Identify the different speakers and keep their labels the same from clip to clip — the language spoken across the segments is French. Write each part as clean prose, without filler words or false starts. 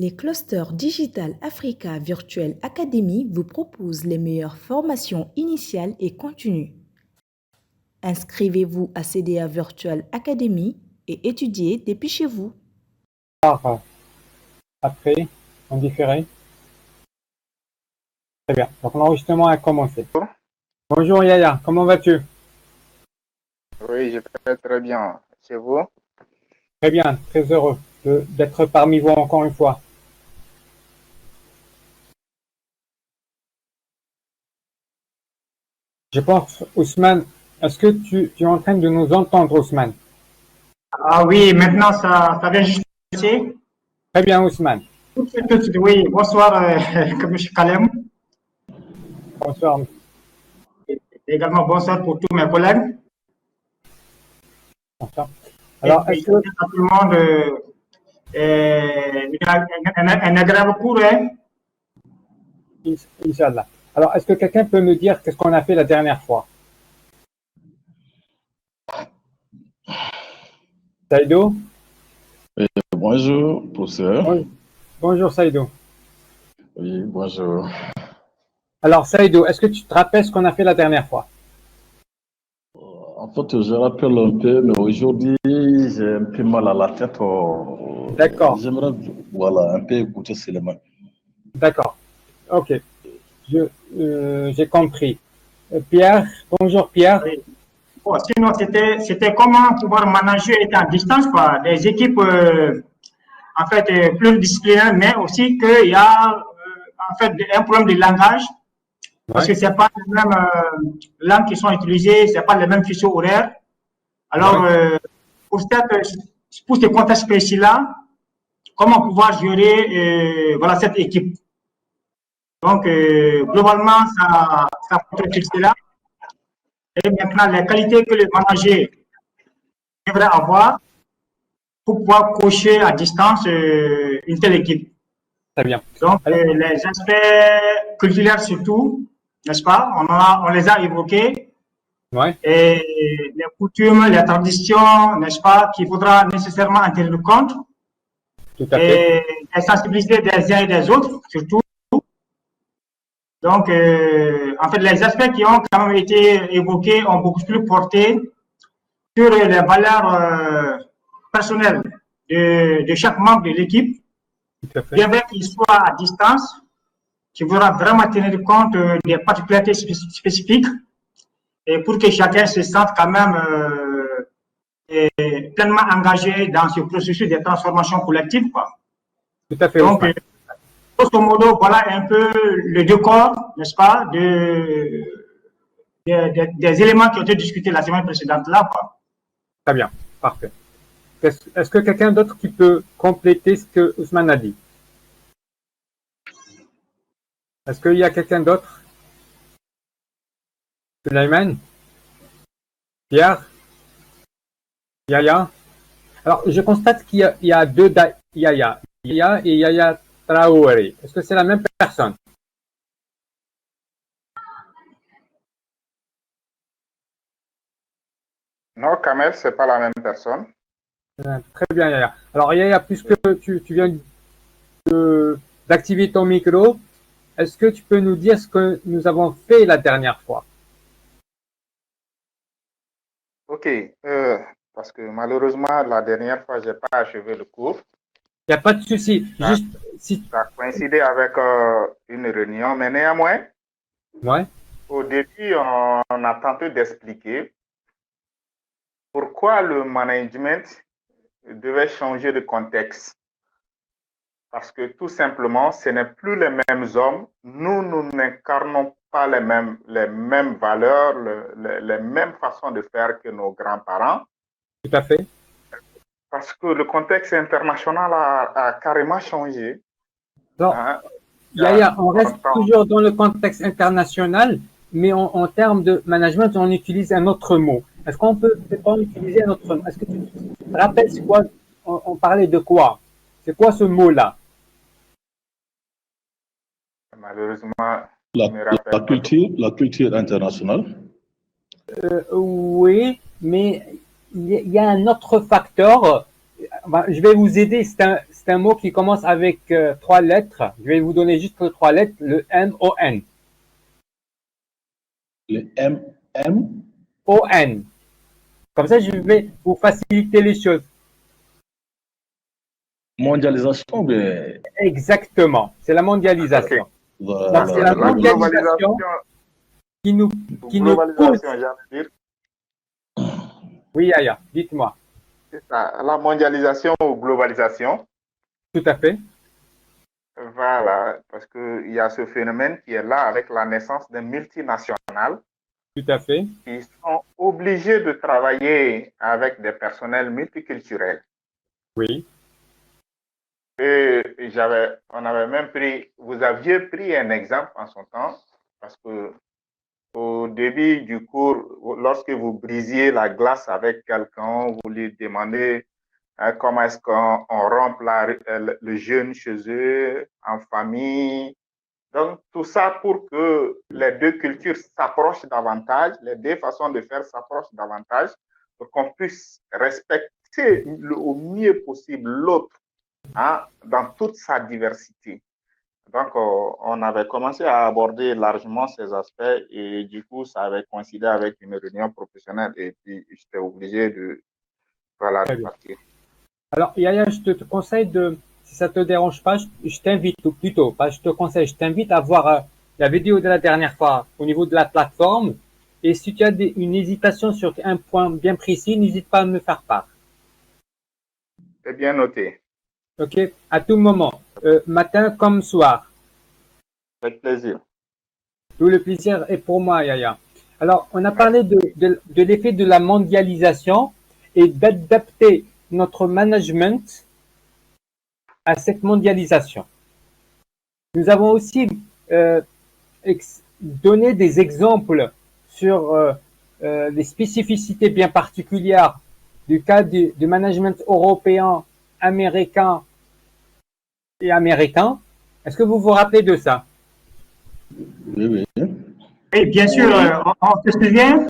Speaker 1: Les clusters Digital Africa Virtual Academy vous proposent les meilleures formations initiales et continues. Inscrivez-vous à CDA Virtual Academy et étudiez depuis chez vous.
Speaker 2: Après, en différé. Très bien. Donc l'enregistrement a commencé. Bonjour Yaya, comment vas-tu?
Speaker 3: Oui, je vais très bien. C'est vous?
Speaker 2: Très bien, très heureux d'être parmi vous encore une fois. Je pense, Ousmane, est-ce que tu es en train de nous entendre, Ousmane?
Speaker 4: Ah oui, maintenant ça vient juste passer.
Speaker 2: Très bien, Ousmane.
Speaker 4: Tout de suite, oui. Bonsoir, M. Kalem.
Speaker 2: Bonsoir.
Speaker 4: Et également bonsoir pour tous mes collègues.
Speaker 2: Bonsoir. Alors, est-ce que
Speaker 4: à tout le monde un agréable cours, hein?
Speaker 2: Inch'Allah. Alors, est-ce que quelqu'un peut me dire qu'est-ce qu'on a fait la dernière fois? Saïdo?
Speaker 5: Bonjour, professeur.
Speaker 2: Bonjour, Saïdo.
Speaker 5: Oui, bonjour.
Speaker 2: Alors, Saïdo, est-ce que tu te rappelles ce qu'on a fait la dernière fois?
Speaker 5: En fait, je rappelle un peu, mais aujourd'hui, j'ai un peu mal à la tête.
Speaker 2: D'accord.
Speaker 5: J'aimerais, voilà, un peu écouter seulement.
Speaker 2: D'accord. Ok. J'ai compris. Pierre, bonjour Pierre.
Speaker 4: Oui. Bon, sinon, c'était comment pouvoir manager étant à distance, quoi, des équipes en fait pluridisciplinaires, mais aussi qu'il y a en fait un problème de langage. Parce que c'est pas les mêmes langues qui sont utilisées, c'est pas les mêmes fichiers horaires. Alors, pour ce contexte précis-là, comment pouvoir gérer voilà, cette équipe? Donc, globalement, ça peut être fixé là. Et maintenant, les qualités que le manager devrait avoir pour pouvoir coacher à distance une telle équipe.
Speaker 2: Très bien.
Speaker 4: Donc, les aspects culturels surtout, n'est-ce pas? On les a évoqués.
Speaker 2: Ouais.
Speaker 4: Et les coutumes, les traditions, n'est-ce pas, qu'il faudra nécessairement en tenir compte.
Speaker 2: Tout à fait.
Speaker 4: Et la sensibilité des uns et des autres, surtout. Donc, en fait, les aspects qui ont quand même été évoqués ont beaucoup plus porté sur les valeurs personnelles de chaque membre de l'équipe, bien qu'il soit à distance, qui faudra vraiment tenir compte des particularités spécifiques et pour que chacun se sente quand même pleinement engagé dans ce processus de transformation collective, quoi.
Speaker 2: Tout à fait.
Speaker 4: Donc, grosso modo, voilà un peu le décor, n'est-ce pas, des éléments qui ont été discutés la semaine précédente là, quoi.
Speaker 2: Très bien, parfait. Est-ce que quelqu'un d'autre qui peut compléter ce que Ousmane a dit? Est-ce qu'il y a quelqu'un d'autre? Sulaiman? Pierre? Yaya? Alors, je constate qu'il y a deux Yaya. Yaya et Yaya Traoré. Est-ce que c'est la même personne?
Speaker 3: Non, Kamel, ce n'est pas la même personne.
Speaker 2: Très bien, Yaya. Alors, Yaya, puisque tu viens d'activer ton micro, est-ce que tu peux nous dire ce que nous avons fait la dernière fois?
Speaker 3: Ok, parce que malheureusement, la dernière fois, je n'ai pas achevé le cours.
Speaker 2: Il n'y a pas de souci. Juste si...
Speaker 3: Ça a coïncidé avec une réunion, mais néanmoins, au début, on a tenté d'expliquer pourquoi le management devait changer de contexte. Parce que tout simplement, ce n'est plus les mêmes hommes. Nous n'incarnons pas les mêmes valeurs, les mêmes façons de faire que nos grands-parents.
Speaker 2: Tout à fait.
Speaker 3: Parce que le contexte international a carrément changé.
Speaker 2: Alors, Yaya, on reste toujours dans le contexte international, mais en termes de management, on utilise un autre mot. Est-ce qu'on peut peut-être utiliser un autre mot? Est-ce que tu te rappelles, c'est quoi? On parlait de quoi? C'est quoi ce mot-là?
Speaker 3: Malheureusement,
Speaker 5: la culture internationale.
Speaker 2: Oui, mais il y a un autre facteur. je vais vous aider. C'est un mot qui commence avec 3 lettres. Je vais vous donner juste 3 lettres, le M-O-N.
Speaker 5: Le M-M?
Speaker 2: O-N. Comme ça, je vais vous faciliter les choses.
Speaker 5: Mondialisation, bien.
Speaker 2: Exactement. C'est la mondialisation.
Speaker 3: Okay.
Speaker 5: Voilà.
Speaker 2: Donc, c'est la mondialisation qui nous pousse.
Speaker 3: J'allais dire,
Speaker 2: Oui, Yaya, dites-moi.
Speaker 3: c'est ça, la mondialisation ou globalisation.
Speaker 2: Tout à fait.
Speaker 3: Voilà, parce qu'il y a ce phénomène qui est là avec la naissance des multinationales
Speaker 2: Tout à fait.
Speaker 3: qui sont obligés de travailler avec des personnels multiculturels.
Speaker 2: Oui.
Speaker 3: Et on avait même vous aviez pris un exemple en son temps, parce que au début du cours, lorsque vous brisiez la glace avec quelqu'un, vous lui demandez comment est-ce qu'on rompt le jeûne chez eux, en famille. Donc, tout ça pour que les deux cultures s'approchent davantage, les deux façons de faire s'approchent davantage, pour qu'on puisse respecter au mieux possible l'autre, hein, dans toute sa diversité. Donc, on avait commencé à aborder largement ces aspects et du coup, ça avait coïncidé avec une réunion professionnelle et puis j'étais obligé de partir.
Speaker 2: Alors, Yaya, je te conseille si ça te dérange pas, je t'invite, ou plutôt, pas je te conseille, je t'invite à voir la vidéo de la dernière fois au niveau de la plateforme. Et si tu as une hésitation sur un point bien précis, n'hésite pas à me faire part.
Speaker 3: C'est bien noté.
Speaker 2: Ok, à tout moment, matin comme soir.
Speaker 3: Avec plaisir.
Speaker 2: Tout le plaisir est pour moi, Yaya. Alors, on a parlé de l'effet de la mondialisation et d'adapter notre management à cette mondialisation. Nous avons aussi donné des exemples sur les spécificités bien particulières du cas du management européen, américain et américain. Est-ce que vous vous rappelez de ça?
Speaker 5: Oui, oui.
Speaker 4: Oui, bien sûr, on se souvient.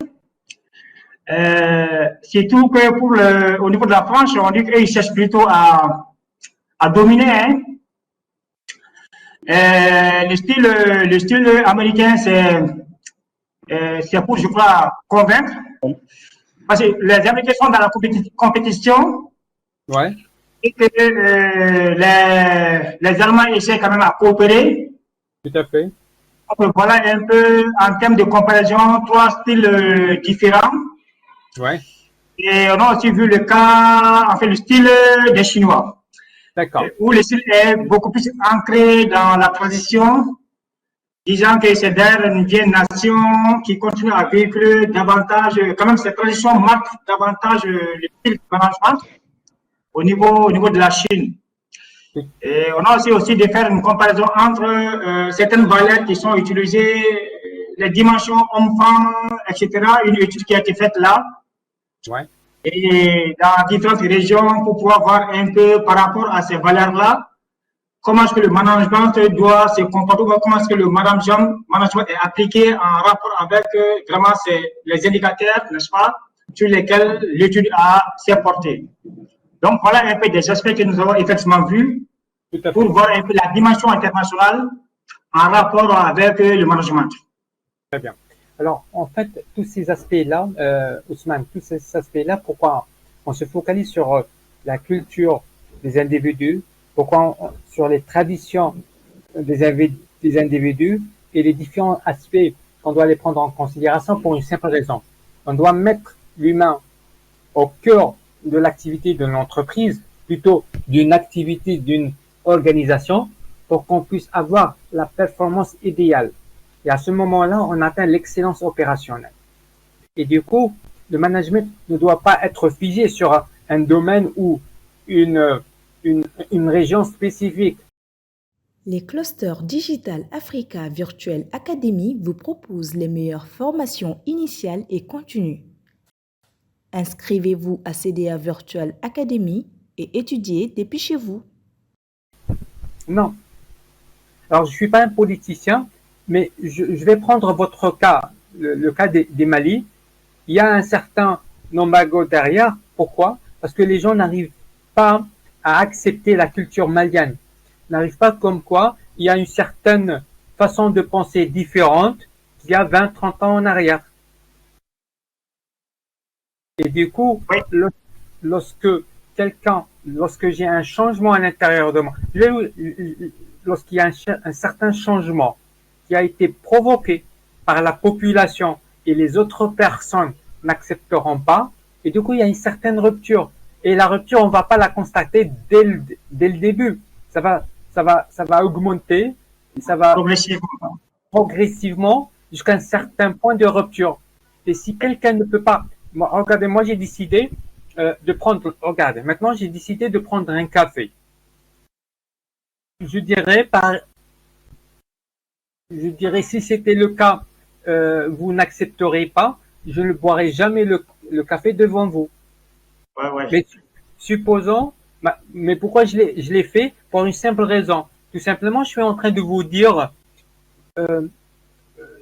Speaker 4: Surtout que au niveau de la France, on dit qu'ils cherchent plutôt à dominer. Hein. Le style américain, c'est pour, je crois, convaincre. Parce que les Américains sont dans la compétition.
Speaker 2: Ouais.
Speaker 4: Et que les Allemands essaient quand même à coopérer.
Speaker 2: Tout à fait.
Speaker 4: Donc, voilà un peu, en termes de comparaison, 3 styles différents.
Speaker 2: Ouais.
Speaker 4: Et on a aussi vu le cas, en fait, le style des Chinois.
Speaker 2: D'accord.
Speaker 4: Où le style est beaucoup plus ancré dans la tradition, disant que c'est d'ailleurs une vieille nation qui continue à véhiculer davantage, quand même, cette tradition marque davantage le style de management au niveau de la Chine. Et on a aussi de faire une comparaison entre certaines valeurs qui sont utilisées, les dimensions homme-femme, etc. Une étude qui a été faite là.
Speaker 2: Ouais.
Speaker 4: Et dans différentes régions pour pouvoir voir un peu par rapport à ces valeurs-là, comment est-ce que le management doit se comporter, comment est-ce que le management est appliqué en rapport avec vraiment les indicateurs, n'est-ce pas, sur lesquels l'étude s'est portée. Donc voilà un peu des aspects que nous avons effectivement vus pour voir un peu la dimension internationale en rapport avec le management.
Speaker 2: Très bien. Alors, en fait, tous ces aspects-là, Ousmane, tous ces aspects-là, pourquoi on se focalise sur la culture des individus, pourquoi sur les traditions des individus et les différents aspects qu'on doit les prendre en considération pour une simple raison. On doit mettre l'humain au cœur de l'activité de l'entreprise, plutôt d'une activité d'une organisation, pour qu'on puisse avoir la performance idéale. Et à ce moment-là, on atteint l'excellence opérationnelle. Et du coup, le management ne doit pas être figé sur un domaine ou une région spécifique.
Speaker 1: Les clusters Digital Africa Virtual Academy vous proposent les meilleures formations initiales et continues. Inscrivez-vous à CDA Virtual Academy et étudiez depuis chez vous.
Speaker 2: Non. Alors, je ne suis pas un politicien, mais je vais prendre votre cas, le cas des Mali. Il y a un certain embargo derrière. Pourquoi? Parce que les gens n'arrivent pas à accepter la culture malienne, n'arrivent pas comme quoi il y a une certaine façon de penser différente qu'il y a 20, 30 ans en arrière. Et du coup,
Speaker 4: Oui.
Speaker 2: lorsque j'ai un changement à l'intérieur de moi, lorsqu'il y a un certain changement qui a été provoqué par la population et les autres personnes n'accepteront pas, et du coup, il y a une certaine rupture. Et la rupture, on ne va pas la constater dès le début. Ça va augmenter, ça va progressivement jusqu'à un certain point de rupture. Et si quelqu'un ne peut pas, regardez, moi j'ai décidé regardez, maintenant j'ai décidé de prendre un café. Je dirais si c'était le cas, vous n'accepterez pas, je ne boirai jamais le café devant vous.
Speaker 4: Ouais.
Speaker 2: Mais supposons, mais pourquoi je l'ai fait? Pour une simple raison. Tout simplement, je suis en train de vous dire,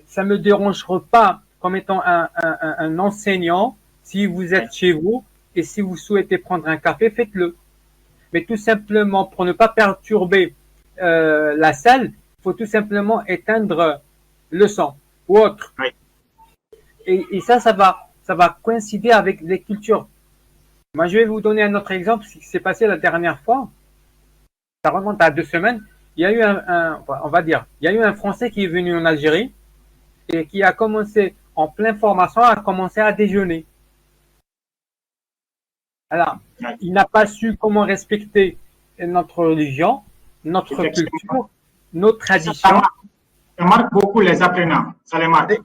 Speaker 2: ça me dérangera pas comme étant un enseignant. Si vous êtes chez vous et si vous souhaitez prendre un café, faites-le. Mais tout simplement, pour ne pas perturber la salle, il faut tout simplement éteindre le son ou autre.
Speaker 4: Oui.
Speaker 2: Et ça va coïncider avec les cultures. Moi, je vais vous donner un autre exemple, ce qui s'est passé la dernière fois. Ça remonte à 2 semaines. Il y a eu il y a eu un Français qui est venu en Algérie et qui a commencé, en pleine formation, à commencer à déjeuner. Alors, il n'a pas su comment respecter notre religion, notre culture, nos traditions.
Speaker 4: Ça marque beaucoup les apprenants, ça les marque.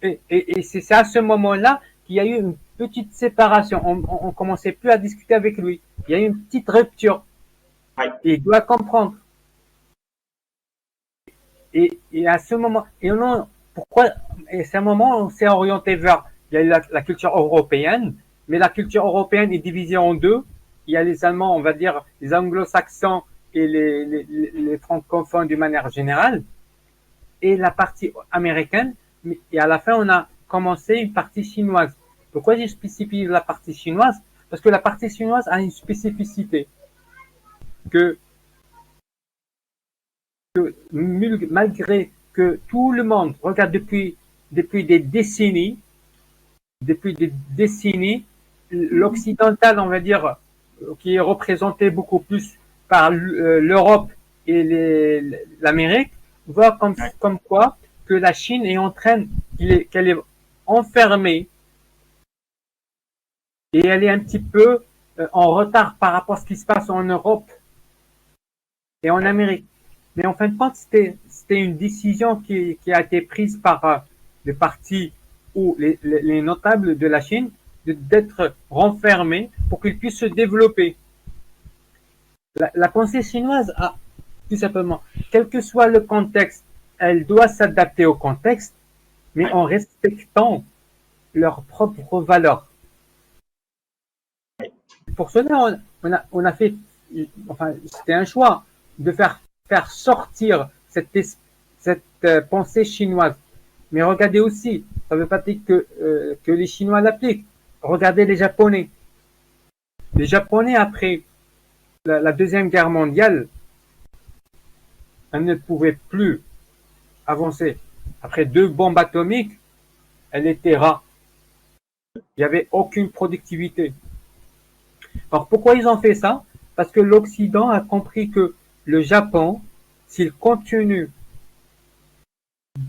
Speaker 2: Et c'est à ce moment-là qu'il y a eu une petite séparation. On ne commençait plus à discuter avec lui. Il y a eu une petite rupture. Et il doit comprendre. Et à ce moment, c'est un moment où on s'est orienté vers, il y a eu la culture européenne, mais la culture européenne est divisée en deux. Il y a les Allemands, on va dire, les anglo-saxons et les francophones d'une manière générale, et la partie américaine. Et à la fin, on a commencé une partie chinoise. Pourquoi j'ai spécifié la partie chinoise? Parce que la partie chinoise a une spécificité que malgré que tout le monde regarde depuis des décennies, l'occidental, on va dire, qui est représenté beaucoup plus par l'Europe et l'Amérique, voit comme quoi que la Chine est en train, qu'elle est enfermée et elle est un petit peu en retard par rapport à ce qui se passe en Europe et en Amérique. Mais en fin de compte, c'était une décision qui a été prise par le parti ou les notables de la Chine d'être renfermés pour qu'ils puissent se développer. La pensée chinoise a, tout simplement, quel que soit le contexte, elle doit s'adapter au contexte, mais en respectant leurs propres valeurs. Pour cela, on a fait, enfin, c'était un choix de faire sortir cette pensée chinoise. Mais regardez aussi, ça ne veut pas dire que les Chinois l'appliquent. Regardez les Japonais. Les Japonais, après la Deuxième Guerre mondiale, elle ne pouvait plus avancer. Après 2 bombes atomiques, elle était rare. Il n'y avait aucune productivité. Alors pourquoi ils ont fait ça? Parce que l'Occident a compris que le Japon, s'il continue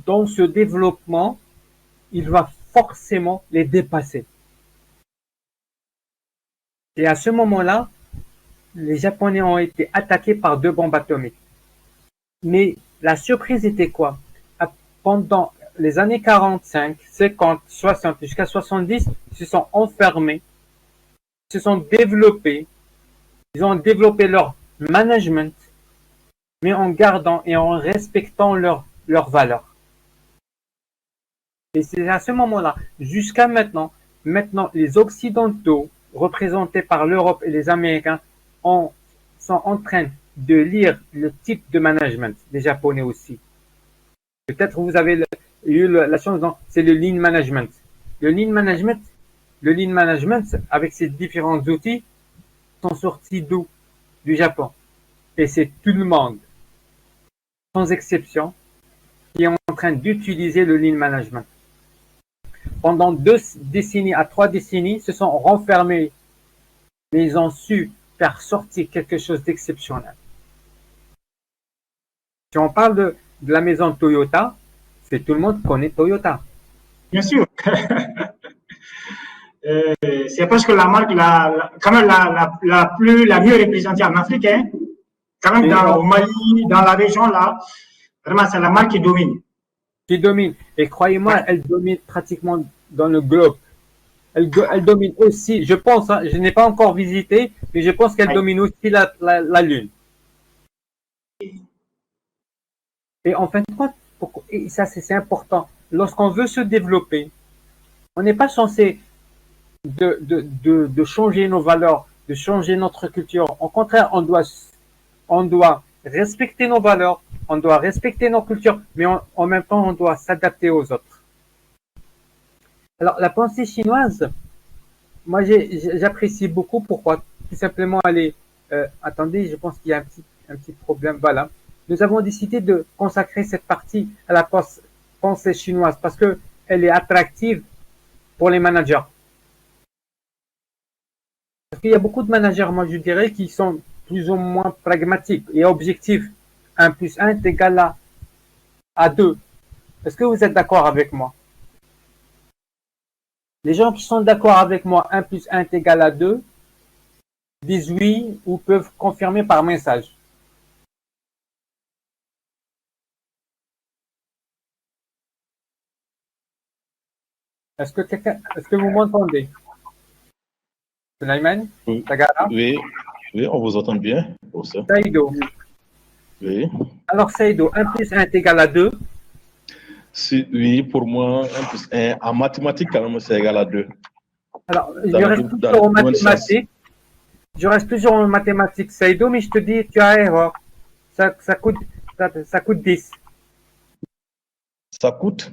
Speaker 2: dans ce développement, il va forcément les dépasser. Et à ce moment-là, les Japonais ont été attaqués par 2 bombes atomiques. Mais la surprise était quoi? Pendant les années 45, 50, 60, jusqu'à 70, ils se sont enfermés, ils se sont développés, ils ont développé leur management, mais en gardant et en respectant leurs valeurs. Et c'est à ce moment-là, jusqu'à maintenant, les Occidentaux, représentés par l'Europe et les Américains, sont en train de lire le type de management, des Japonais aussi. Peut-être vous avez eu la chance, c'est le Lean Management. Le Lean Management, avec ses différents outils, sont sortis d'où? Du Japon. Et c'est tout le monde, sans exception, qui est en train d'utiliser le lean management. Pendant 2 décennies à 3 décennies, ils se sont renfermés, mais ils ont su faire sortir quelque chose d'exceptionnel. Si on parle de la maison Toyota, c'est tout le monde connaît Toyota.
Speaker 4: Bien sûr. C'est parce que la marque quand même la mieux représentée en Afrique, hein. Quand même au Mali, dans la région là, vraiment c'est la marque qui domine.
Speaker 2: Qui domine. Et croyez-moi, elle domine pratiquement dans le globe. Elle domine aussi, je pense, hein, je n'ai pas encore visité, mais je pense qu'elle domine aussi la Lune. Et en fin de compte, et ça c'est important, lorsqu'on veut se développer, on n'est pas censé de changer nos valeurs, de changer notre culture. Au contraire, on doit respecter nos valeurs, on doit respecter nos cultures, mais en même temps, on doit s'adapter aux autres. Alors, la pensée chinoise, moi, j'apprécie beaucoup. Pourquoi? Tout simplement, attendez, je pense qu'il y a un petit problème. Voilà. Nous avons décidé de consacrer cette partie à la pensée chinoise parce que elle est attractive pour les managers. Parce qu'il y a beaucoup de managers, moi, je dirais, qui sont plus ou moins pragmatiques et objectifs. 1 plus 1 est égal à 2. Est-ce que vous êtes d'accord avec moi? Les gens qui sont d'accord avec moi, 1 plus 1 est égal à 2, disent oui ou peuvent confirmer par message. Est-ce que vous m'entendez? Sulaiman?
Speaker 5: Oui.
Speaker 2: Tagara?
Speaker 5: Oui, on vous entend bien.
Speaker 2: Saïdo.
Speaker 5: Oui.
Speaker 2: Alors, Saïdo, 1 plus 1 est égal à 2.
Speaker 5: Oui, pour moi, 1 plus 1, en mathématiques, quand même, c'est égal à 2.
Speaker 2: Alors, je reste toujours en mathématiques. Je reste toujours en mathématiques, Saïdo, mais je te dis, tu as erreur. Ça coûte 10.
Speaker 5: Ça coûte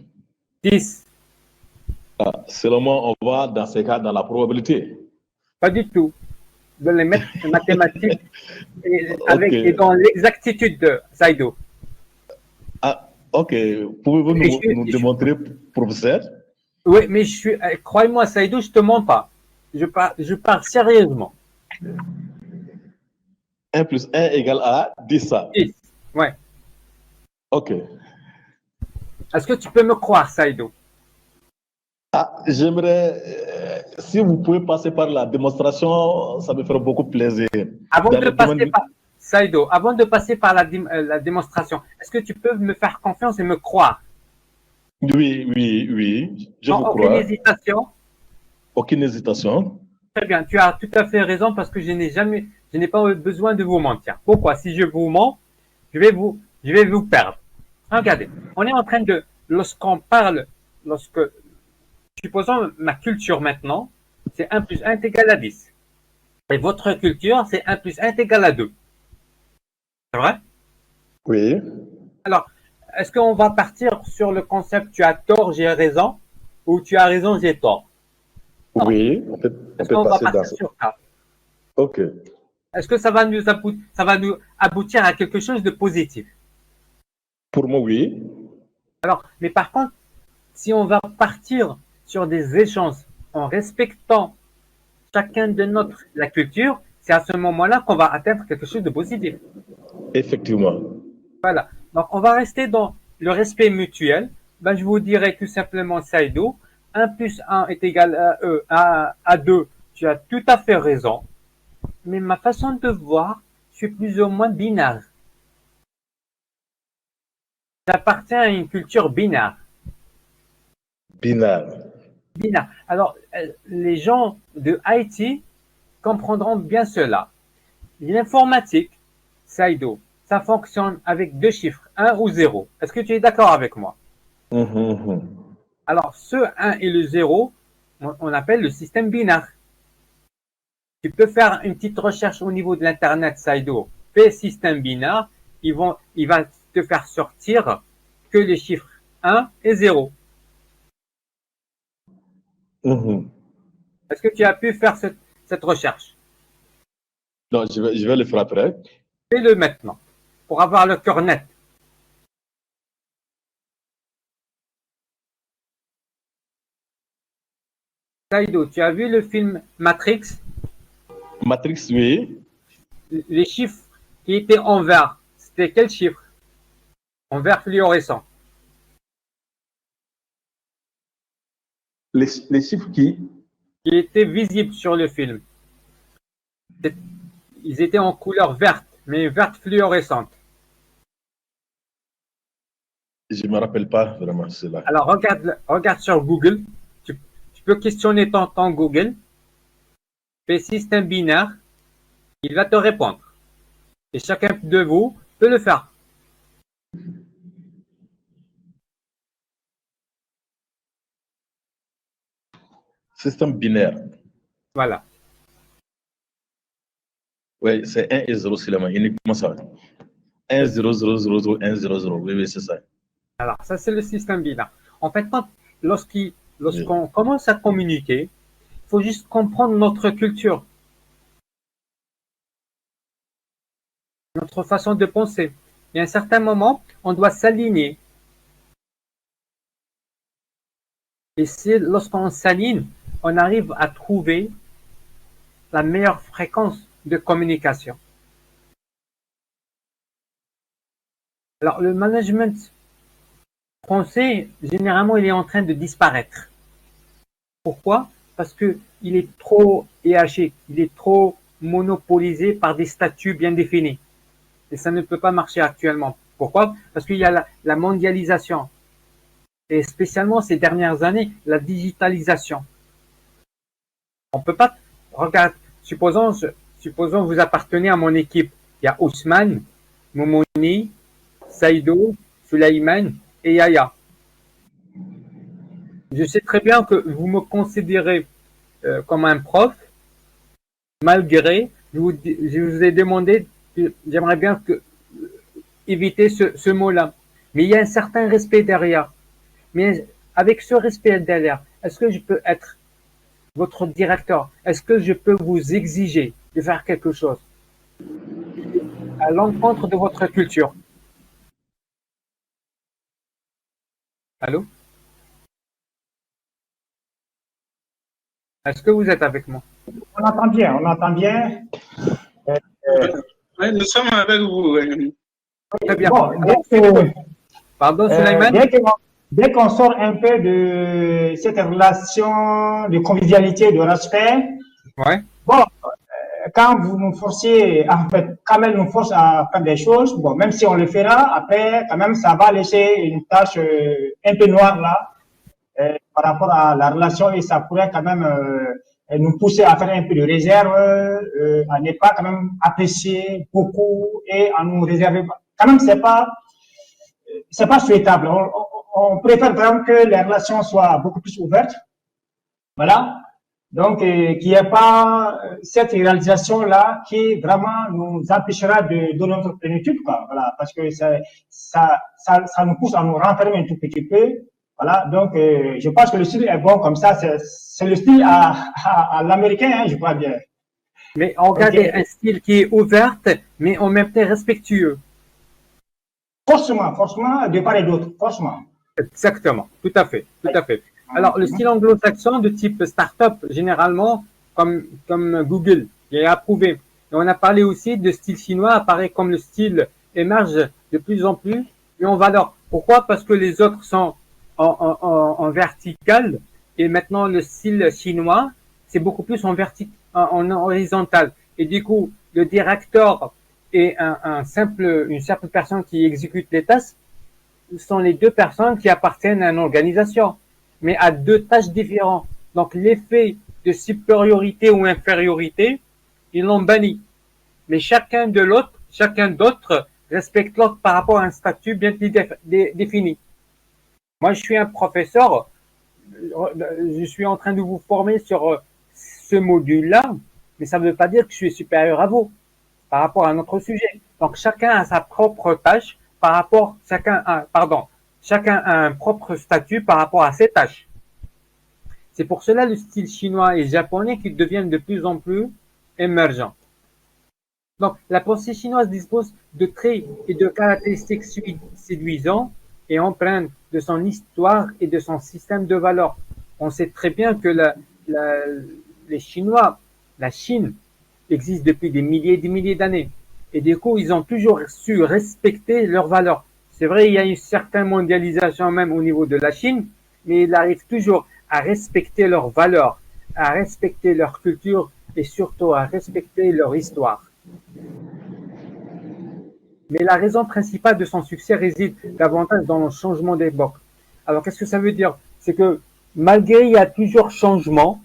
Speaker 2: 10.
Speaker 5: Seulement, on va, dans ces cas, dans la probabilité.
Speaker 2: Pas du tout. De les mettre en mathématiques et dans l'exactitude de Saïdo.
Speaker 5: Ah, ok. Pouvez-vous nous démontrer, professeur?
Speaker 2: Oui, mais crois-moi, Saïdo, je te mens pas. Je parle sérieusement.
Speaker 5: 1 plus 1 égale à 10, ça.
Speaker 2: 10, ouais.
Speaker 5: Ok.
Speaker 2: Est-ce que tu peux me croire, Saïdo?
Speaker 5: J'aimerais, si vous pouvez passer par la démonstration, ça me ferait beaucoup plaisir.
Speaker 2: Saïdo, avant de passer par la démonstration, est-ce que tu peux me faire confiance et me croire?
Speaker 5: Oui, je vous crois.
Speaker 2: Aucune hésitation?
Speaker 5: Aucune hésitation.
Speaker 2: Très bien, tu as tout à fait raison parce que je n'ai pas besoin de vous mentir. Pourquoi? Si je vous mens, je vais vous perdre. Regardez, on est en train supposons ma culture maintenant, c'est 1 plus 1 est égal à 10. Et votre culture, c'est 1 plus 1 est égal à 2. C'est vrai?
Speaker 5: Oui.
Speaker 2: Alors, est-ce qu'on va partir sur le concept tu as tort, j'ai raison, ou tu as raison, j'ai tort?
Speaker 5: Oui, on peut passer dans ça.
Speaker 2: Sur ça.
Speaker 5: Ok.
Speaker 2: Est-ce que ça va nous aboutir à quelque chose de positif?
Speaker 5: Pour moi, oui.
Speaker 2: Alors, mais par contre, si on va partir sur des échanges en respectant chacun de la culture, c'est à ce moment-là qu'on va atteindre quelque chose de positif.
Speaker 5: Effectivement.
Speaker 2: Voilà. Donc, on va rester dans le respect mutuel. Je vous dirais tout simplement, Saïdo, 1 plus 1 est égal à 2. Tu as tout à fait raison. Mais ma façon de voir, je suis plus ou moins binaire. J'appartiens à une culture binaire.
Speaker 5: Binaire.
Speaker 2: Alors, les gens de Haïti comprendront bien cela. L'informatique, Saïdo, ça fonctionne avec 2 chiffres, 1 ou 0. Est-ce que tu es d'accord avec moi? Alors, ce 1 et le 0, on appelle le système binaire. Tu peux faire une petite recherche au niveau de l'Internet, Saïdo. Fais système binaire, il va te faire sortir que les chiffres 1 et 0. Est-ce que tu as pu faire cette recherche?
Speaker 5: Donc, je vais le faire après.
Speaker 2: Fais-le maintenant, pour avoir le cœur net. Saïdo, tu as vu le film Matrix?
Speaker 5: Matrix, oui.
Speaker 2: Les chiffres qui étaient en vert, c'était quel chiffre? En vert fluorescent.
Speaker 5: Les chiffres qui
Speaker 2: étaient visibles sur le film. Ils étaient en couleur verte, mais verte fluorescente.
Speaker 5: Je ne me rappelle pas vraiment cela.
Speaker 2: Alors, regarde sur Google. Tu peux questionner ton Google. Fais système binaire. Il va te répondre. Et chacun de vous peut le faire.
Speaker 5: Système binaire.
Speaker 2: Voilà.
Speaker 5: Oui, c'est 1 et 0 seulement, uniquement ça. 1, 0, 0, 0, 0, 1, 0, 0. Oui, oui, c'est ça.
Speaker 2: Alors, ça, c'est le système binaire. En fait, lorsqu'on commence à communiquer, il faut juste comprendre notre culture, notre façon de penser. Et à un certain moment, on doit s'aligner. Et c'est lorsqu'on s'aligne, on arrive à trouver la meilleure fréquence de communication. Alors, le management français, généralement, il est en train de disparaître. Pourquoi? Parce que il est trop hiérarchique, il est trop monopolisé par des statuts bien définis. Et ça ne peut pas marcher actuellement. Pourquoi? Parce qu'il y a la mondialisation. Et spécialement ces dernières années, la digitalisation. On peut pas, regarde, supposons vous appartenez à mon équipe. Il y a Ousmane, Momoni, Saïdo, Sulaiman et Yaya. Je sais très bien que vous me considérez comme un prof, malgré, je vous ai demandé, j'aimerais bien éviter ce mot-là. Mais il y a un certain respect derrière. Mais avec ce respect derrière, est-ce que je peux être votre directeur? Est-ce que je peux vous exiger de faire quelque chose à l'encontre de votre culture? Allô? Est-ce que vous êtes avec moi?
Speaker 4: On entend bien, on entend bien.
Speaker 6: Oui, nous sommes avec vous.
Speaker 2: Très bien.
Speaker 4: Bon,
Speaker 2: Pardon, Sulaiman?
Speaker 4: Dès qu'on sort un peu de cette relation de convivialité, de respect,
Speaker 2: Ouais.
Speaker 4: bon, quand vous nous forcez, en fait, quand elle nous force à faire des choses, bon, même si on le fera, après, quand même, ça va laisser une tâche un peu noire là, par rapport à la relation et ça pourrait quand même nous pousser à faire un peu de réserve, à ne pas quand même apprécier beaucoup et à nous réserver. Quand même, c'est pas souhaitable. On préfère vraiment que les relations soient beaucoup plus ouvertes. Voilà. Donc, qu'il n'y ait pas cette réalisation-là qui vraiment nous empêchera de donner notre plénitude, quoi. Voilà. Parce que ça nous pousse à nous renfermer un tout petit peu. Voilà. Donc, je pense que le style est bon comme ça. C'est le style à l'américain, hein, je crois bien.
Speaker 2: Mais on regarde un style qui est ouvert, mais en même temps respectueux.
Speaker 4: Forcément, de part et d'autre, forcément.
Speaker 2: Exactement, tout à fait, tout à fait. Alors, le style anglo-saxon de type start-up, généralement, comme Google, il est approuvé. Et on a parlé aussi de style chinois, apparaît comme le style émerge de plus en plus et en valeur. Pourquoi? Parce que les autres sont en vertical et maintenant le style chinois, c'est beaucoup plus en horizontal. Et du coup, le directeur et une simple personne qui exécute les tâches sont les deux personnes qui appartiennent à une organisation, mais à deux tâches différentes. Donc, l'effet de supériorité ou infériorité, ils l'ont banni. Mais chacun d'autre respecte l'autre par rapport à un statut bien défini. Moi, je suis un professeur, je suis en train de vous former sur ce module-là, mais ça ne veut pas dire que je suis supérieur à vous par rapport à notre sujet. Donc, chacun a sa propre tâche par rapport, chacun a un propre statut par rapport à ses tâches. C'est pour cela le style chinois et japonais qui deviennent de plus en plus émergents. Donc, la pensée chinoise dispose de traits et de caractéristiques séduisants et empreintes de son histoire et de son système de valeurs. On sait très bien que les Chinois, la Chine, existe depuis des milliers et des milliers d'années. Et du coup, ils ont toujours su respecter leurs valeurs. C'est vrai, il y a une certaine mondialisation même au niveau de la Chine, mais ils arrivent toujours à respecter leurs valeurs, à respecter leur culture et surtout à respecter leur histoire. Mais la raison principale de son succès réside davantage dans le changement d'époque. Alors, qu'est-ce que ça veut dire? C'est que malgré il y a toujours changement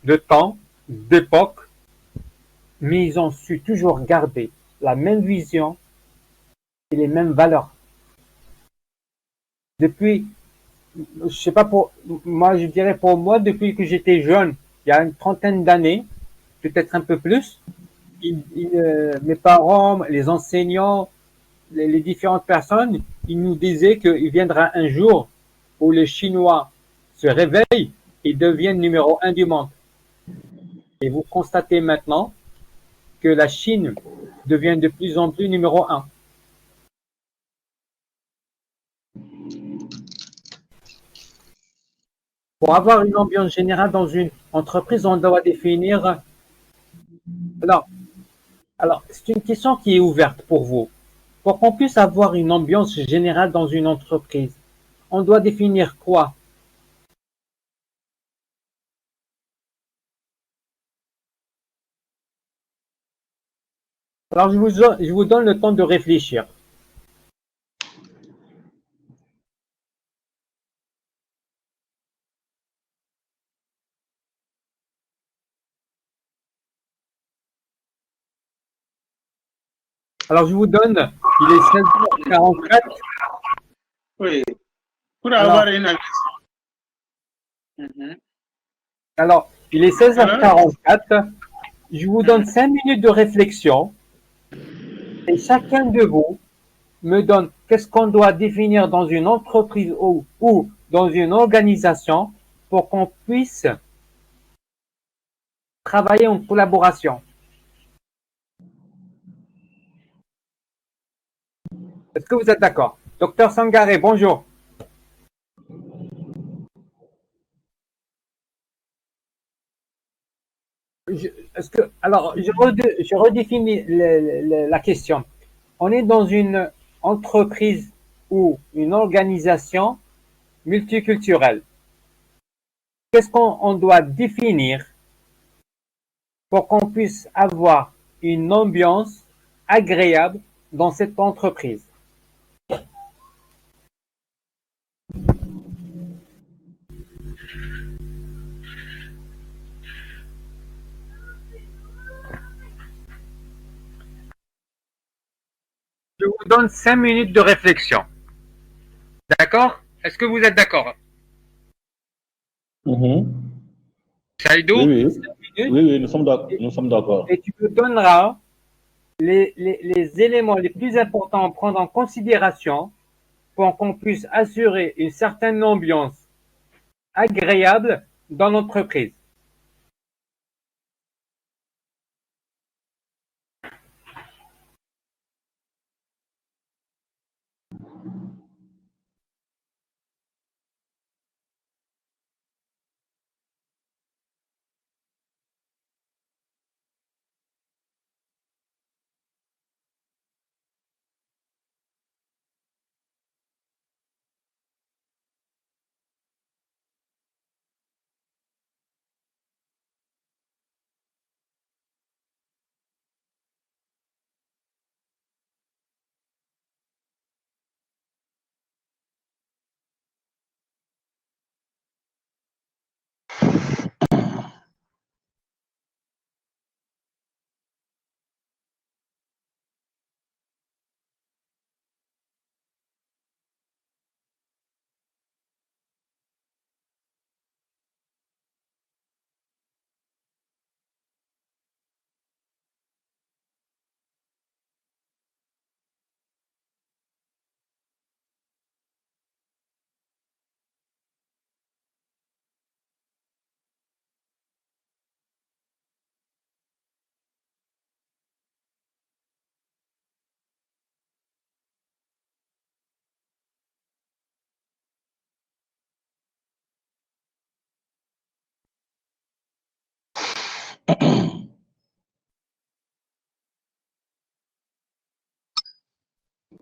Speaker 2: de temps, d'époque, mais ils ont su toujours garder la même vision et les mêmes valeurs. Depuis, je sais pas pour moi, je dirais pour moi, depuis que j'étais jeune, il y a une trentaine d'années, peut-être un peu plus, mes parents, les enseignants, les différentes personnes, ils nous disaient qu'il viendra un jour où les Chinois se réveillent et deviennent numéro un du monde. Et vous constatez maintenant que la Chine devient de plus en plus numéro un. Pour avoir une ambiance générale dans une entreprise, on doit définir. Alors, c'est une question qui est ouverte pour vous. Pour qu'on puisse avoir une ambiance générale dans une entreprise, on doit définir quoi? Alors, je vous donne le temps de réfléchir. Alors, je vous donne, il est 16h44.
Speaker 6: Oui, pour avoir une ambition.
Speaker 2: Alors, il est 16h44. Je vous donne 5 minutes de réflexion et chacun de vous me donne qu'est-ce qu'on doit définir dans une entreprise ou dans une organisation pour qu'on puisse travailler en collaboration. Est-ce que vous êtes d'accord? Docteur Sangaré, bonjour. Je redéfinis la question. On est dans une entreprise ou une organisation multiculturelle. Qu'est-ce qu'on doit définir pour qu'on puisse avoir une ambiance agréable dans cette entreprise? Je vous donne 5 minutes de réflexion. D'accord? Est-ce que vous êtes d'accord? Saïdou,
Speaker 5: Oui,
Speaker 2: 5 minutes,
Speaker 5: oui, nous sommes d'accord.
Speaker 2: et tu me donneras les éléments les plus importants à prendre en considération pour qu'on puisse assurer une certaine ambiance agréable dans l'entreprise.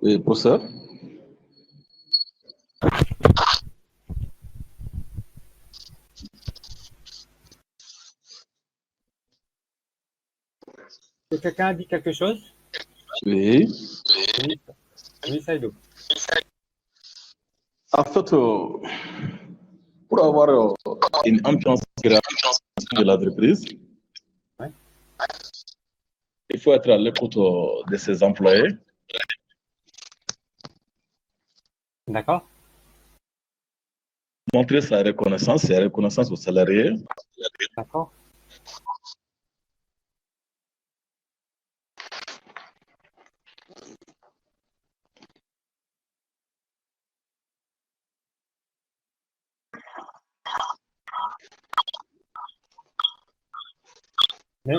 Speaker 5: Oui, professeur.
Speaker 2: Quelqu'un a dit quelque chose?
Speaker 5: Oui.
Speaker 2: Oui, Saïdou.
Speaker 5: En fait, pour avoir une ambiance agréable de l'entreprise,
Speaker 2: Ouais.
Speaker 5: il faut être à l'écoute de ses employés.
Speaker 2: D'accord.
Speaker 5: Montrer sa reconnaissance aux salariés.
Speaker 2: D'accord. Mais,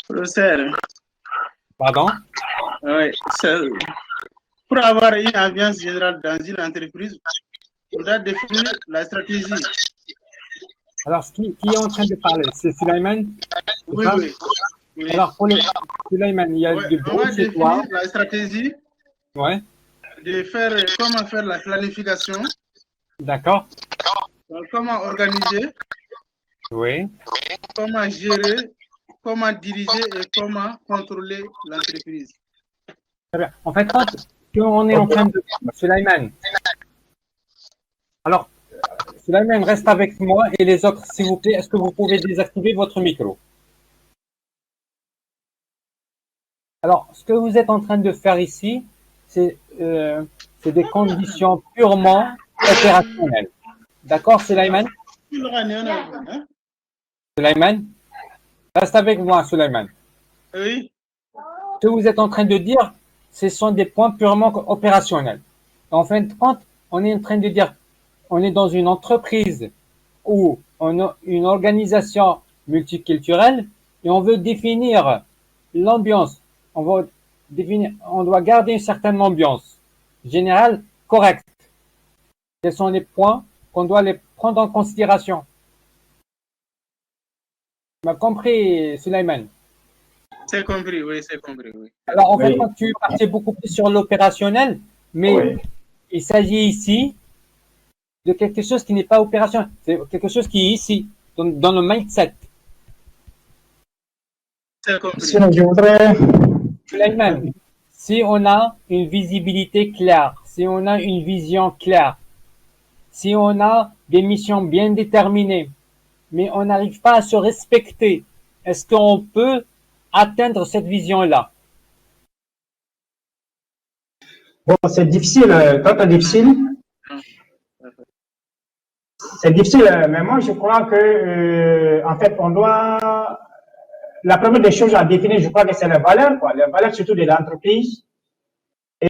Speaker 6: Professeur,
Speaker 2: pardon?
Speaker 6: oui, pour avoir une ambiance générale dans une entreprise, on doit définir la stratégie.
Speaker 2: Alors, qui est en train de parler? C'est Sulaiman?
Speaker 6: Oui, oui, oui.
Speaker 2: Alors, pour Sulaiman, il y a du
Speaker 6: On va
Speaker 2: bruit chez toi.
Speaker 6: définir la stratégie,
Speaker 2: Ouais.
Speaker 6: de faire comment faire la planification,
Speaker 2: D'accord.
Speaker 6: comment organiser,
Speaker 2: Oui.
Speaker 6: comment gérer, comment diriger et comment contrôler l'entreprise.
Speaker 2: Très bien. En fait, quand on est en train de... Sulaiman. Alors, Sulaiman, reste avec moi et les autres, s'il vous plaît, est-ce que vous pouvez désactiver votre micro? Alors, ce que vous êtes en train de faire ici, c'est des conditions purement opérationnelles. D'accord, Sulaiman? Sulaiman? Reste avec moi, Sulaiman.
Speaker 6: Oui.
Speaker 2: Ce que vous êtes en train de dire, ce sont des points purement opérationnels. En fin de compte, on est en train de dire, on est dans une entreprise ou on a une organisation multiculturelle et on veut définir l'ambiance. On doit garder une certaine ambiance générale correcte. Quels sont les points qu'on doit les prendre en considération? Tu m'as compris, Sulaiman?
Speaker 6: C'est compris, oui, c'est compris, oui.
Speaker 2: Alors, en fait, quand tu partais beaucoup plus sur l'opérationnel, mais il s'agit ici de quelque chose qui n'est pas opérationnel. C'est quelque chose qui est ici, dans le mindset.
Speaker 6: C'est compris.
Speaker 4: Sinon, je voudrais.
Speaker 2: Sulaiman, si on a une visibilité claire, si on a une vision claire, si on a des missions bien déterminées, mais on n'arrive pas à se respecter, est-ce qu'on peut atteindre cette vision-là?
Speaker 4: Bon, c'est difficile, très difficile. C'est difficile, mais moi je crois que, en fait, on doit. La première des choses à définir, je crois que c'est les valeurs, quoi. Les valeurs surtout de l'entreprise.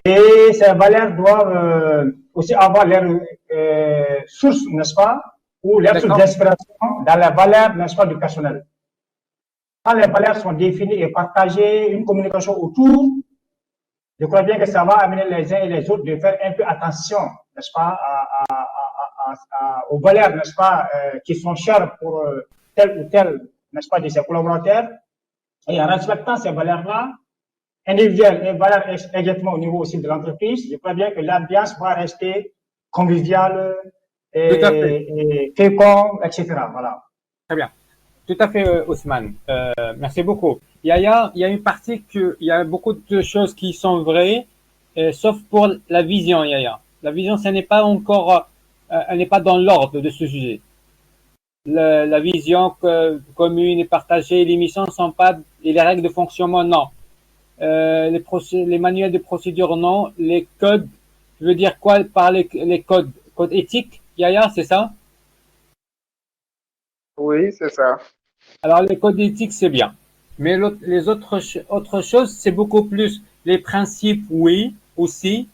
Speaker 4: Et ces valeurs doivent aussi avoir leur source, n'est-ce pas, ou leur source d'inspiration dans les valeurs, n'est-ce pas, du personnel. Quand les valeurs sont définies et partagées, une communication autour, je crois bien que ça va amener les uns et les autres de faire un peu attention, n'est-ce pas, aux valeurs, n'est-ce pas, qui sont chères pour tel ou tel, n'est-ce pas, de ses collaborateurs. Et en respectant ces valeurs-là, individuelles et valeurs également au niveau aussi de l'entreprise, je crois bien que l'ambiance va rester conviviale et féconde, etc. Voilà.
Speaker 2: Très bien. Tout à fait, Ousmane. Merci beaucoup. Il y a une partie il y a beaucoup de choses qui sont vraies, sauf pour la vision, Yaya. La vision, ce n'est pas encore, elle n'est pas dans l'ordre de ce sujet. La vision commune et partagée, les missions ne sont pas, et les règles de fonctionnement, non. Les manuels de procédure, non. Les codes, tu veux dire quoi par les codes? Codes éthiques, Yaya, c'est ça?
Speaker 3: Oui, c'est ça.
Speaker 2: Alors, les codes éthiques, c'est bien. Mais les autres choses, c'est beaucoup plus les principes, oui, aussi.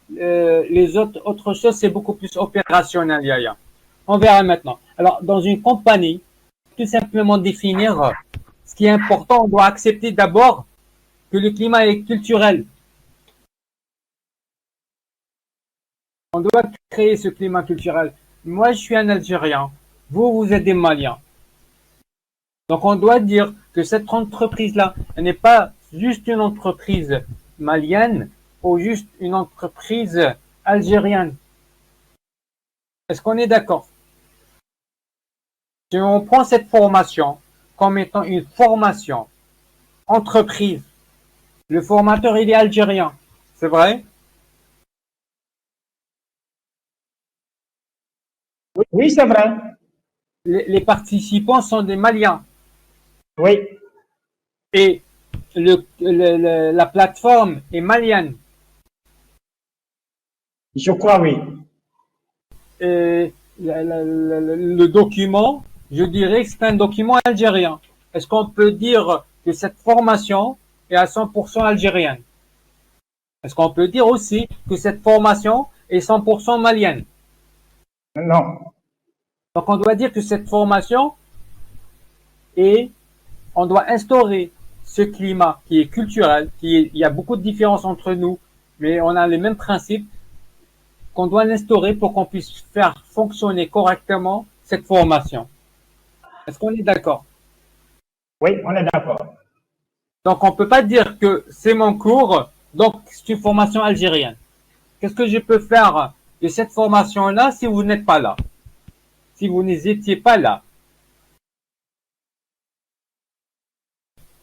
Speaker 2: Les autres choses, c'est beaucoup plus opérationnel, Yaya. On verra maintenant. Alors, dans une compagnie, tout simplement définir ce qui est important, on doit accepter d'abord que le climat est culturel. On doit créer ce climat culturel. Moi, je suis un Algérien. Vous, vous êtes des Maliens. Donc, on doit dire que cette entreprise-là, elle n'est pas juste une entreprise malienne ou juste une entreprise algérienne. Est-ce qu'on est d'accord? Si on prend cette formation comme étant une formation entreprise, le formateur, il est algérien. C'est vrai?
Speaker 4: Oui, c'est vrai.
Speaker 2: Les participants sont des Maliens.
Speaker 4: Oui.
Speaker 2: Et la plateforme est malienne.
Speaker 4: Je crois, oui.
Speaker 2: Et le document, je dirais que c'est un document algérien. Est-ce qu'on peut dire que cette formation est à 100% algérienne? Est-ce qu'on peut dire aussi que cette formation est 100% malienne?
Speaker 4: Non.
Speaker 2: Donc on doit dire que cette formation on doit instaurer ce climat qui est culturel, il y a beaucoup de différences entre nous, mais on a les mêmes principes qu'on doit l'instaurer pour qu'on puisse faire fonctionner correctement cette formation. Est-ce qu'on est d'accord?
Speaker 4: Oui, on est d'accord.
Speaker 2: Donc on ne peut pas dire que c'est mon cours, donc c'est une formation algérienne. Qu'est-ce que je peux faire de cette formation-là si vous n'êtes pas là? Si vous n'étiez pas là?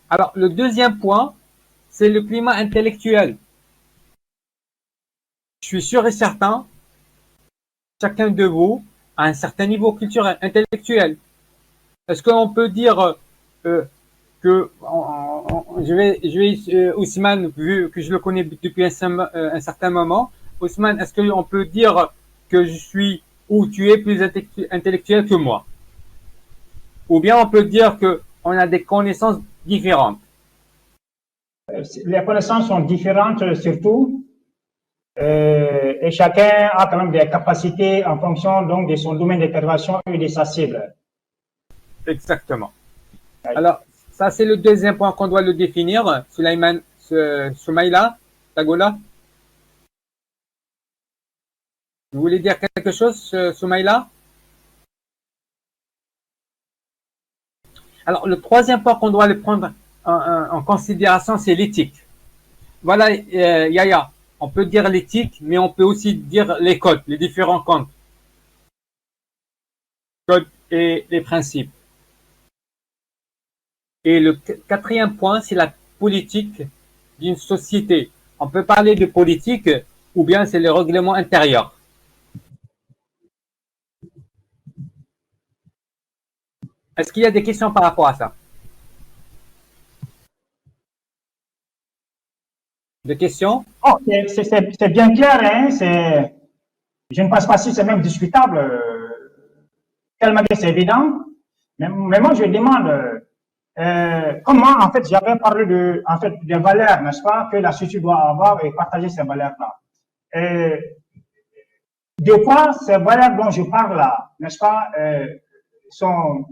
Speaker 2: Alors, le deuxième point, c'est le climat intellectuel. Je suis sûr et certain, chacun de vous a un certain niveau culturel, intellectuel. Est-ce qu'on peut dire que Ousmane, vu que je le connais depuis un certain moment, Ousmane, est-ce qu'on peut dire que je suis ou tu es plus intellectuel que moi? Ou bien on peut dire qu'on a des connaissances différentes?
Speaker 4: Les connaissances sont différentes surtout, et chacun a quand même des capacités en fonction donc de son domaine d'intervention et de sa cible.
Speaker 2: Exactement. Alors, ça c'est le deuxième point qu'on doit le définir. Soumaïla, Tagola. Vous voulez dire quelque chose, Soumaïla? Alors, le troisième point qu'on doit le prendre en considération, c'est l'éthique. Voilà, Yaya, on peut dire l'éthique, mais on peut aussi dire les codes, les différents codes et les principes. Et le quatrième point, c'est la politique d'une société. On peut parler de politique ou bien c'est le règlement intérieur. Est-ce qu'il y a des questions par rapport à ça? Des questions?
Speaker 4: Oh, c'est bien clair, hein? Je ne pense pas si c'est même discutable. Tellement que c'est évident. Mais moi, je demande comment, en fait, j'avais parlé des valeurs, n'est-ce pas, que la société doit avoir et partager ces valeurs-là. De quoi ces valeurs dont je parle là, n'est-ce pas, sont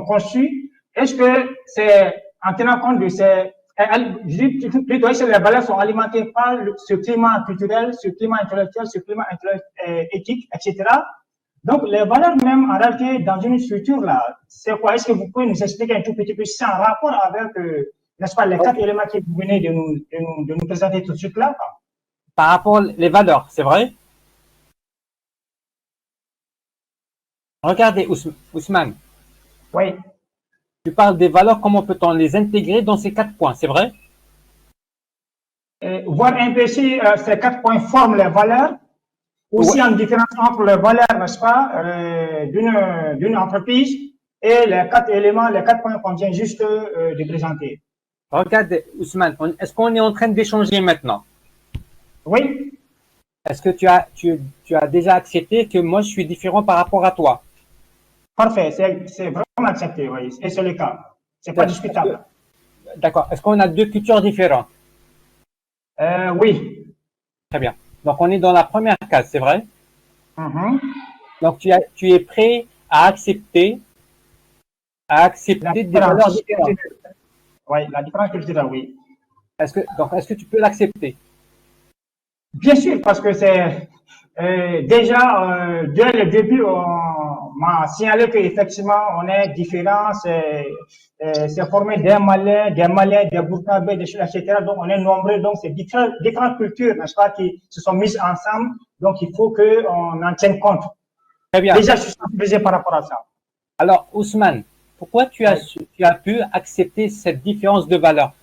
Speaker 4: conçues? Est-ce que c'est en tenant compte de ces je dis plutôt que les valeurs sont alimentées par ce climat culturel, ce climat intellectuel, ce climat éthique, etc. Donc, les valeurs même, en réalité, dans une structure, là, c'est quoi? Est-ce que vous pouvez nous expliquer un tout petit peu ça en rapport avec, n'est-ce pas, les quatre éléments que vous venez de nous présenter tout de suite là?
Speaker 2: Par rapport aux valeurs, c'est vrai? Regardez, Ousmane.
Speaker 4: Oui.
Speaker 2: Tu parles des valeurs, comment peut-on les intégrer dans ces 4 points, c'est vrai?
Speaker 4: Voir un peu si ces 4 points forment les valeurs, aussi en différence entre les valeurs, n'est-ce pas, d'une entreprise et les 4 éléments, les 4 points qu'on vient juste de présenter.
Speaker 2: Regarde, Ousmane, est-ce qu'on est en train d'échanger maintenant?
Speaker 4: Oui.
Speaker 2: Est-ce que tu as déjà accepté que moi je suis différent par rapport à toi?
Speaker 4: Parfait, c'est vraiment accepté, oui, et c'est le cas. C'est pas discutable.
Speaker 2: D'accord. Est-ce qu'on a 2 cultures différentes?
Speaker 4: Oui.
Speaker 2: Très bien. Donc on est dans la première case, c'est vrai? Donc tu es prêt à accepter des valeurs différentes.
Speaker 4: Oui, la différence culturelle, oui.
Speaker 2: Est-ce que tu peux l'accepter?
Speaker 4: Bien sûr, parce que c'est déjà dès le début, on m'a signalé qu'effectivement, on est différents. C'est formé des Maliens, des Burkinabés, des choses, etc. Donc, on est nombreux. Donc, c'est différentes cultures, n'est-ce pas, qui se sont mises ensemble. Donc, il faut qu'on en tienne compte.
Speaker 2: Très bien.
Speaker 4: Déjà, je suis sensibilisé par rapport à ça.
Speaker 2: Alors, Ousmane, pourquoi tu as pu accepter cette différence de valeur?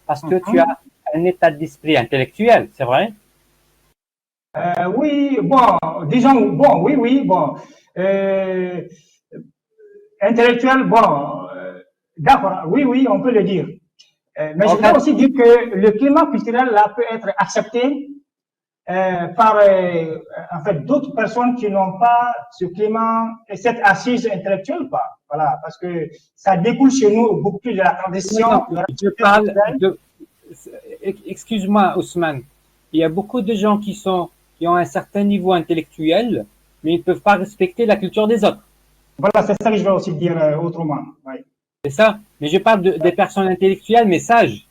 Speaker 2: Parce que tu as un état d'esprit intellectuel, c'est vrai?
Speaker 4: Oui, bon, disons, bon, oui, bon. Intellectuel, bon, d'accord, oui, on peut le dire. Mais je voudrais aussi dire que le climat culturel là peut être accepté par en fait d'autres personnes qui n'ont pas ce climat et cette assise intellectuelle, quoi. Voilà, parce que ça découle chez nous beaucoup plus de la tradition.
Speaker 2: Non, je parle de. Excuse-moi, Ousmane. Il y a beaucoup de gens qui ont un certain niveau intellectuel, mais ils ne peuvent pas respecter la culture des autres.
Speaker 4: Voilà, c'est ça que je vais aussi dire autrement. Oui.
Speaker 2: C'est ça. Mais je parle des personnes intellectuelles, mais sages.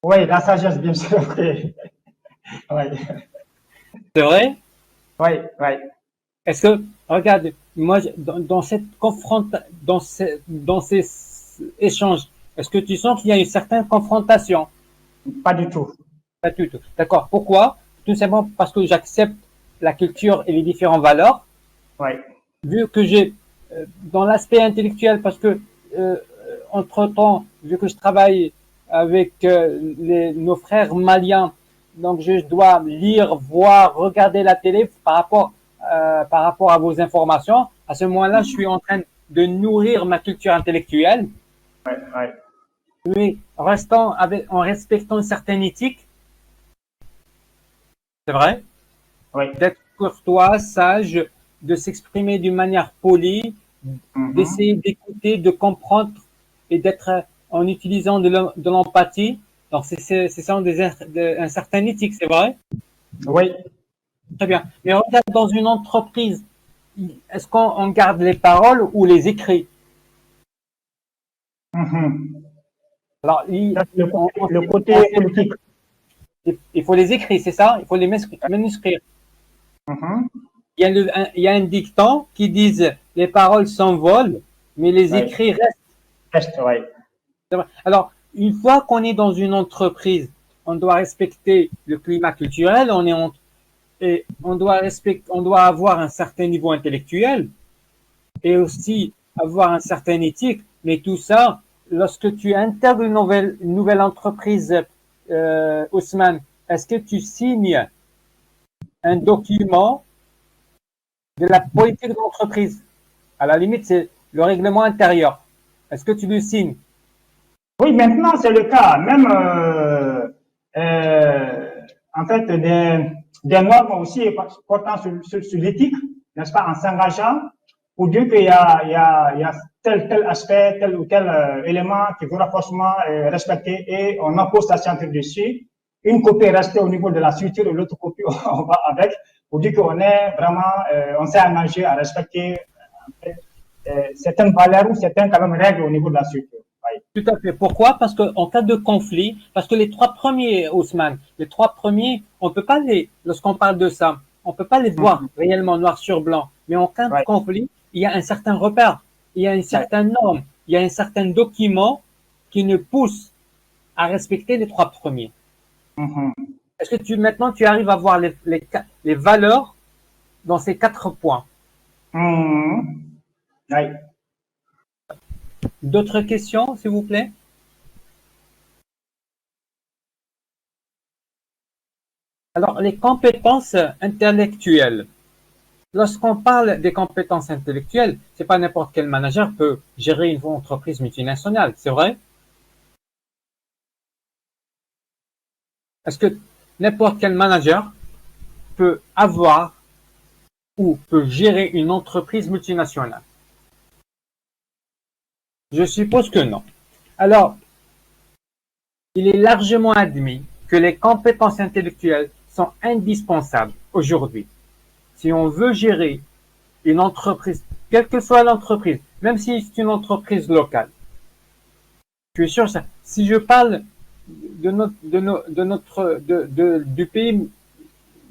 Speaker 4: Oui, la sagesse, bien sûr. Oui.
Speaker 2: C'est vrai?
Speaker 4: Oui.
Speaker 2: Est-ce que, regarde, moi, dans ces échanges, est-ce que tu sens qu'il y a une certaine confrontation?
Speaker 4: Pas du tout.
Speaker 2: Pas du tout. D'accord. Pourquoi? Tout simplement parce que j'accepte la culture et les différentes valeurs.
Speaker 4: Oui.
Speaker 2: Vu que j'ai, dans l'aspect intellectuel, parce que, entre-temps, vu que je travaille avec nos frères maliens, donc je dois lire, voir, regarder la télé par rapport à vos informations. À ce moment-là, je suis en train de nourrir ma culture intellectuelle. Mais en respectant une certaine éthique. C'est vrai?
Speaker 4: Oui.
Speaker 2: D'être courtois, sage, de s'exprimer d'une manière polie, d'essayer d'écouter, de comprendre et d'être en utilisant de l'empathie. Donc, c'est ça un certain éthique, c'est vrai?
Speaker 4: Oui.
Speaker 2: Très bien. Mais regarde, dans une entreprise, est-ce qu'on garde les paroles ou les écrits? Alors,
Speaker 4: le côté politique.
Speaker 2: Il faut les écrire, c'est ça? Il faut les manuscrire. Il y a un dicton qui dit les paroles s'envolent, mais les écrits restent. Alors, une fois qu'on est dans une entreprise, on doit respecter le climat culturel, et on doit avoir un certain niveau intellectuel et aussi avoir un certain éthique. Mais tout ça, lorsque tu intègres une nouvelle entreprise, Ousmane, est-ce que tu signes un document de la politique de l'entreprise? À la limite, c'est le règlement intérieur. Est-ce que tu le signes?
Speaker 4: Oui, maintenant, c'est le cas. Même, en fait, des normes aussi portant sur l'éthique, n'est-ce pas, en s'engageant pour dire qu'il y a tel aspect, tel ou tel élément qu'il faudra forcément respecter et on impose sa signature dessus. Une copie est restée au niveau de la structure et l'autre copie, on va avec pour dire qu'on est vraiment, on s'est engagé à respecter certaines valeurs ou certaines quand même règles au niveau de la structure.
Speaker 2: Tout à fait. Pourquoi? Parce qu'en cas de conflit, parce que les trois premiers, Ousmane, on peut pas lorsqu'on parle de ça, on peut pas les voir réellement noir sur blanc. Mais en cas de conflit, il y a un certain repère, il y a une certaine norme, il y a un certain document qui nous pousse à respecter les trois premiers. Est-ce que maintenant tu arrives à voir les valeurs dans ces 4 points? D'autres questions, s'il vous plaît? Alors, les compétences intellectuelles. Lorsqu'on parle des compétences intellectuelles, c'est pas n'importe quel manager peut gérer une entreprise multinationale, c'est vrai? Est-ce que n'importe quel manager peut avoir ou peut gérer une entreprise multinationale? Je suppose que non. Alors, il est largement admis que les compétences intellectuelles sont indispensables aujourd'hui. Si on veut gérer une entreprise, quelle que soit l'entreprise, même si c'est une entreprise locale, Tu es sûr ça? Si je parle du pays,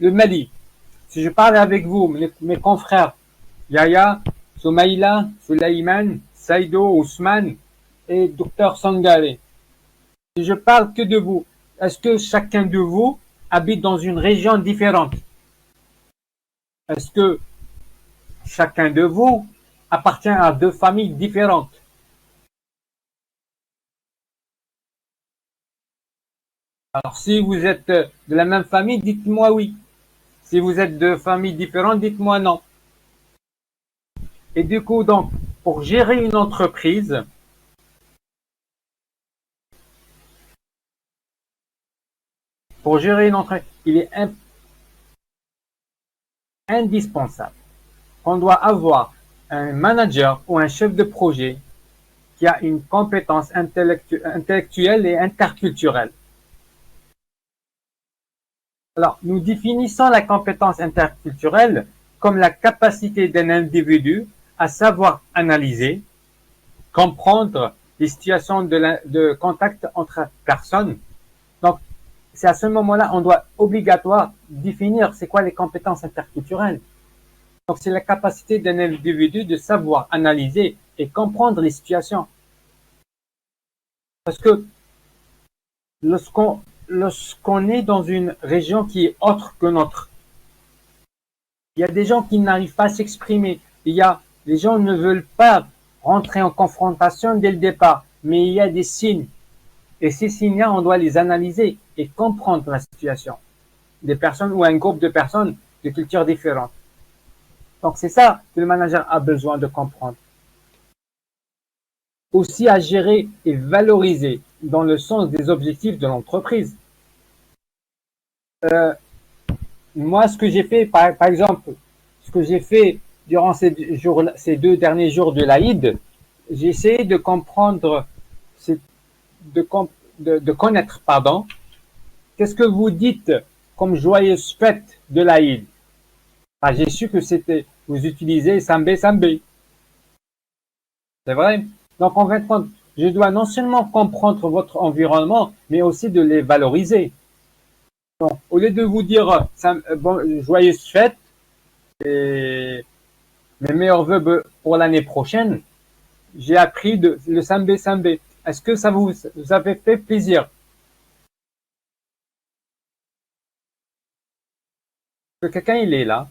Speaker 2: le Mali, si je parle avec vous, mes confrères, Yaya, Soumaïla, Soulaïman, Saïdo, Ousmane et Dr Sangare, si je parle que de vous, est-ce que chacun de vous habite dans une région différente? Est-ce que chacun de vous appartient à deux familles différentes? Alors, si vous êtes de la même famille, dites-moi oui. Si vous êtes de familles différentes, dites-moi non. Et du coup, donc, pour gérer une entreprise, il est indispensable qu'on doit avoir un manager ou un chef de projet qui a une compétence intellectuelle et interculturelle. Alors, nous définissons la compétence interculturelle comme la capacité d'un individu à savoir analyser, comprendre les situations de contact entre personnes. Donc, c'est à ce moment-là, on doit obligatoire définir c'est quoi les compétences interculturelles. Donc, c'est la capacité d'un individu de savoir analyser et comprendre les situations. Parce que lorsqu'on est dans une région qui est autre que notre, il y a des gens qui n'arrivent pas à s'exprimer. Les gens ne veulent pas rentrer en confrontation dès le départ, mais il y a des signes. Et ces signes-là, on doit les analyser et comprendre la situation des personnes ou un groupe de personnes de cultures différentes. Donc, c'est ça que le manager a besoin de comprendre. Aussi à gérer et valoriser dans le sens des objectifs de l'entreprise. Moi, ce que j'ai fait, par exemple, ce que j'ai fait durant ces 2 derniers jours de l'Aïd, j'ai essayé de comprendre, de connaître, pardon, qu'est-ce que vous dites comme joyeuse fête de l'Aïd. J'ai su que vous utilisez Sambé Sambé. C'est vrai? Donc, en fin de compte, je dois non seulement comprendre votre environnement, mais aussi de les valoriser. Donc, au lieu de vous dire joyeuse fête et mes meilleurs vœux pour l'année prochaine, j'ai appris le Sambé Sambé. Est-ce que ça vous avait fait plaisir? Que quelqu'un il est là?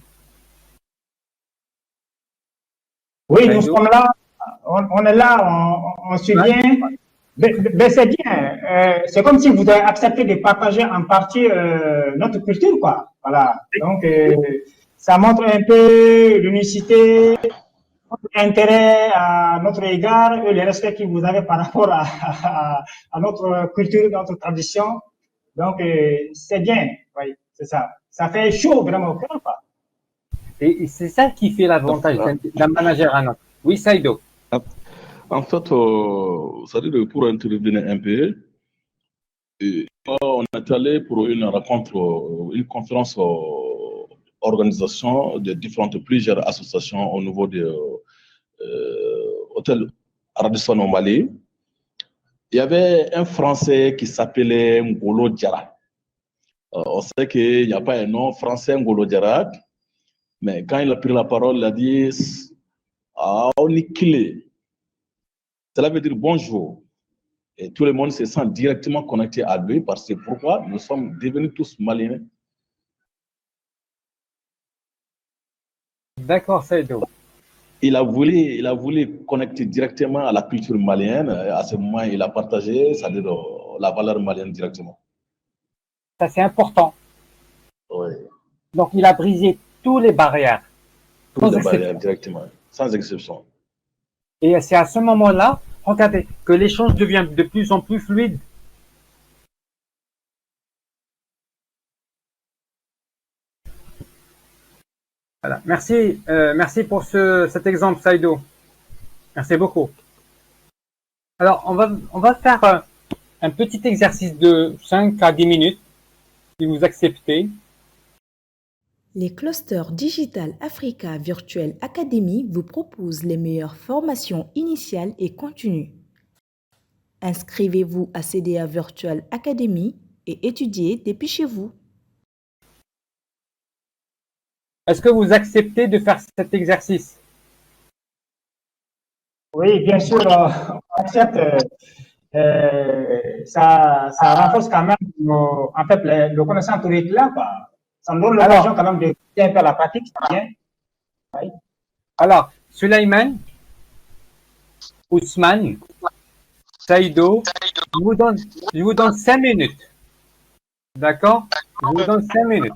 Speaker 4: Oui, nous sommes là. On est là, on se vient. Ben, c'est bien. C'est comme si vous avez accepté de partager en partie notre culture, quoi. Voilà. Donc, ça montre un peu l'unicité, notre intérêt à notre égard et le respect que vous avez par rapport à notre culture, notre tradition. Donc, c'est bien. Oui, c'est ça. Ça fait chaud vraiment au cœur, quoi.
Speaker 2: Et c'est ça qui fait l'avantage d'un manager à notre. Oui, Saïdo.
Speaker 5: En fait, c'est-à-dire pour intervenir un peu, on est allé pour une rencontre, une conférence organisation de plusieurs associations au niveau de hôtel Radisson au Mali. Il y avait un Français qui s'appelait Ngolo Diarra. On sait qu'il n'y a pas un nom français Ngolo Diarra, mais quand il a pris la parole, il a dit Aonikile. Cela veut dire bonjour. Et tout le monde se sent directement connecté à lui parce que pourquoi nous sommes devenus tous maliens.
Speaker 2: D'accord, Saïdo.
Speaker 5: Il a voulu connecter directement à la culture malienne. À ce moment, il a partagé, c'est-à-dire la valeur malienne directement.
Speaker 2: Ça, c'est important.
Speaker 5: Oui.
Speaker 2: Donc, il a brisé toutes les barrières.
Speaker 5: Toutes les barrières directement, sans exception.
Speaker 2: Et c'est à ce moment-là, regardez, que l'échange devient de plus en plus fluide. Voilà. Merci pour cet exemple, Saïdo. Merci beaucoup. Alors, on va faire un petit exercice de 5 à 10 minutes, si vous acceptez.
Speaker 1: Les clusters Digital Africa Virtual Academy vous proposent les meilleures formations initiales et continues. Inscrivez-vous à CDA Virtual Academy et étudiez depuis chez vous.
Speaker 2: Est-ce que vous acceptez de faire cet exercice?
Speaker 4: Oui, bien sûr, on accepte. Ça renforce quand même en fait, le connaissance théorique là, quoi. Ça me donne l'occasion quand même de faire un peu la pratique, c'est bien. Oui.
Speaker 2: Alors, Suleiman, Ousmane, Saïdo, je vous donne 5 minutes. D'accord? Je vous donne 5 minutes.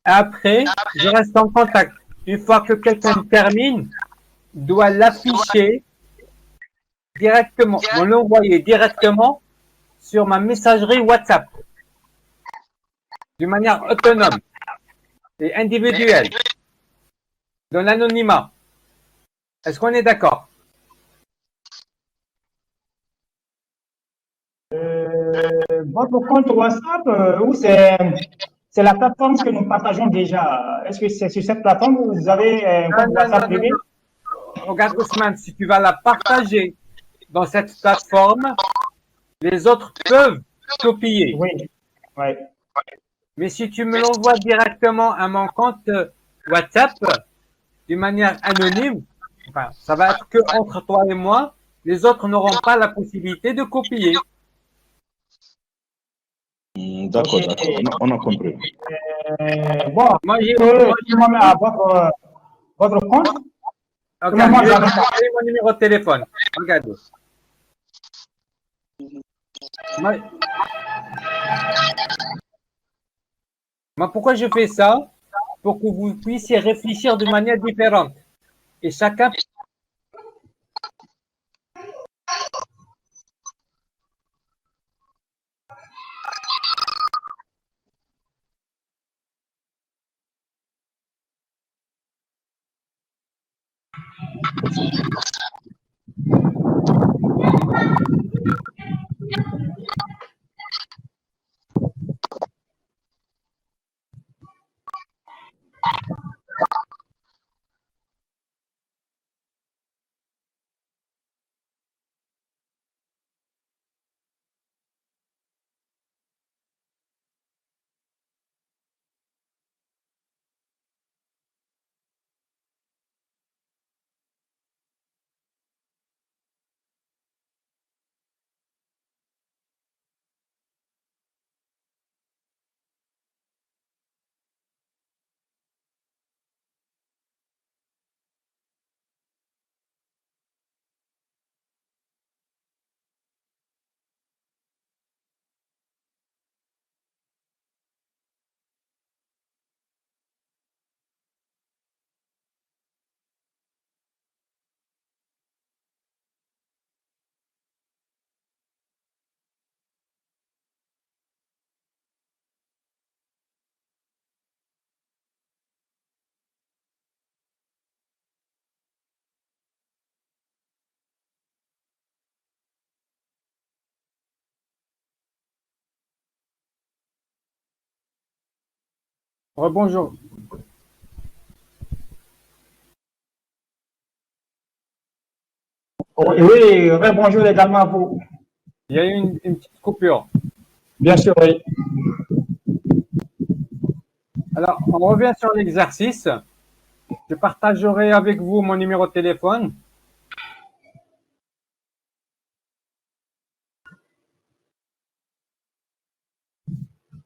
Speaker 2: Après, je reste en contact. Une fois que quelqu'un termine, doit l'afficher directement, me l'envoyer directement sur ma messagerie WhatsApp, de manière autonome et individuelle, dans l'anonymat. Est-ce qu'on est d'accord?
Speaker 4: Votre compte WhatsApp, ou c'est la plateforme que nous partageons déjà? Est-ce que c'est sur cette plateforme où vous avez un compte WhatsApp privé?
Speaker 2: Regarde Ousmane, si tu vas la partager dans cette plateforme, les autres peuvent copier.
Speaker 4: Oui, oui.
Speaker 2: Mais si tu me l'envoies directement à mon compte WhatsApp, de manière anonyme, enfin, ça va être que entre toi et moi, les autres n'auront pas la possibilité de copier.
Speaker 5: D'accord, d'accord, on a compris.
Speaker 4: Bon,
Speaker 2: Moi, j'ai
Speaker 4: à votre compte.
Speaker 2: okay, je vais vous donner mon numéro de téléphone. Regardez. Moi, pourquoi je fais ça? Pour que vous puissiez réfléchir de manière différente. Et chacun. Rebonjour.
Speaker 4: Oui, bonjour également à vous.
Speaker 2: Il y a eu une petite coupure.
Speaker 4: Bien sûr, oui.
Speaker 2: Alors, on revient sur l'exercice. Je partagerai avec vous mon numéro de téléphone.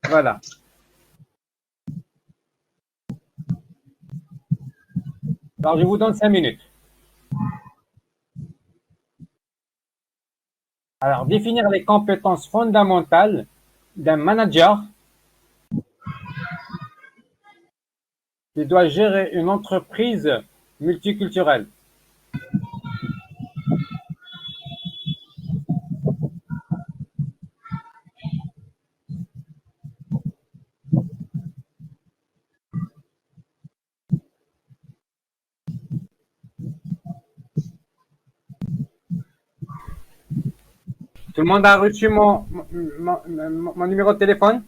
Speaker 2: Voilà. Alors, je vous donne 5 minutes. Alors, définir les compétences fondamentales d'un manager qui doit gérer une entreprise multiculturelle. Tout le monde a reçu mon numéro de téléphone?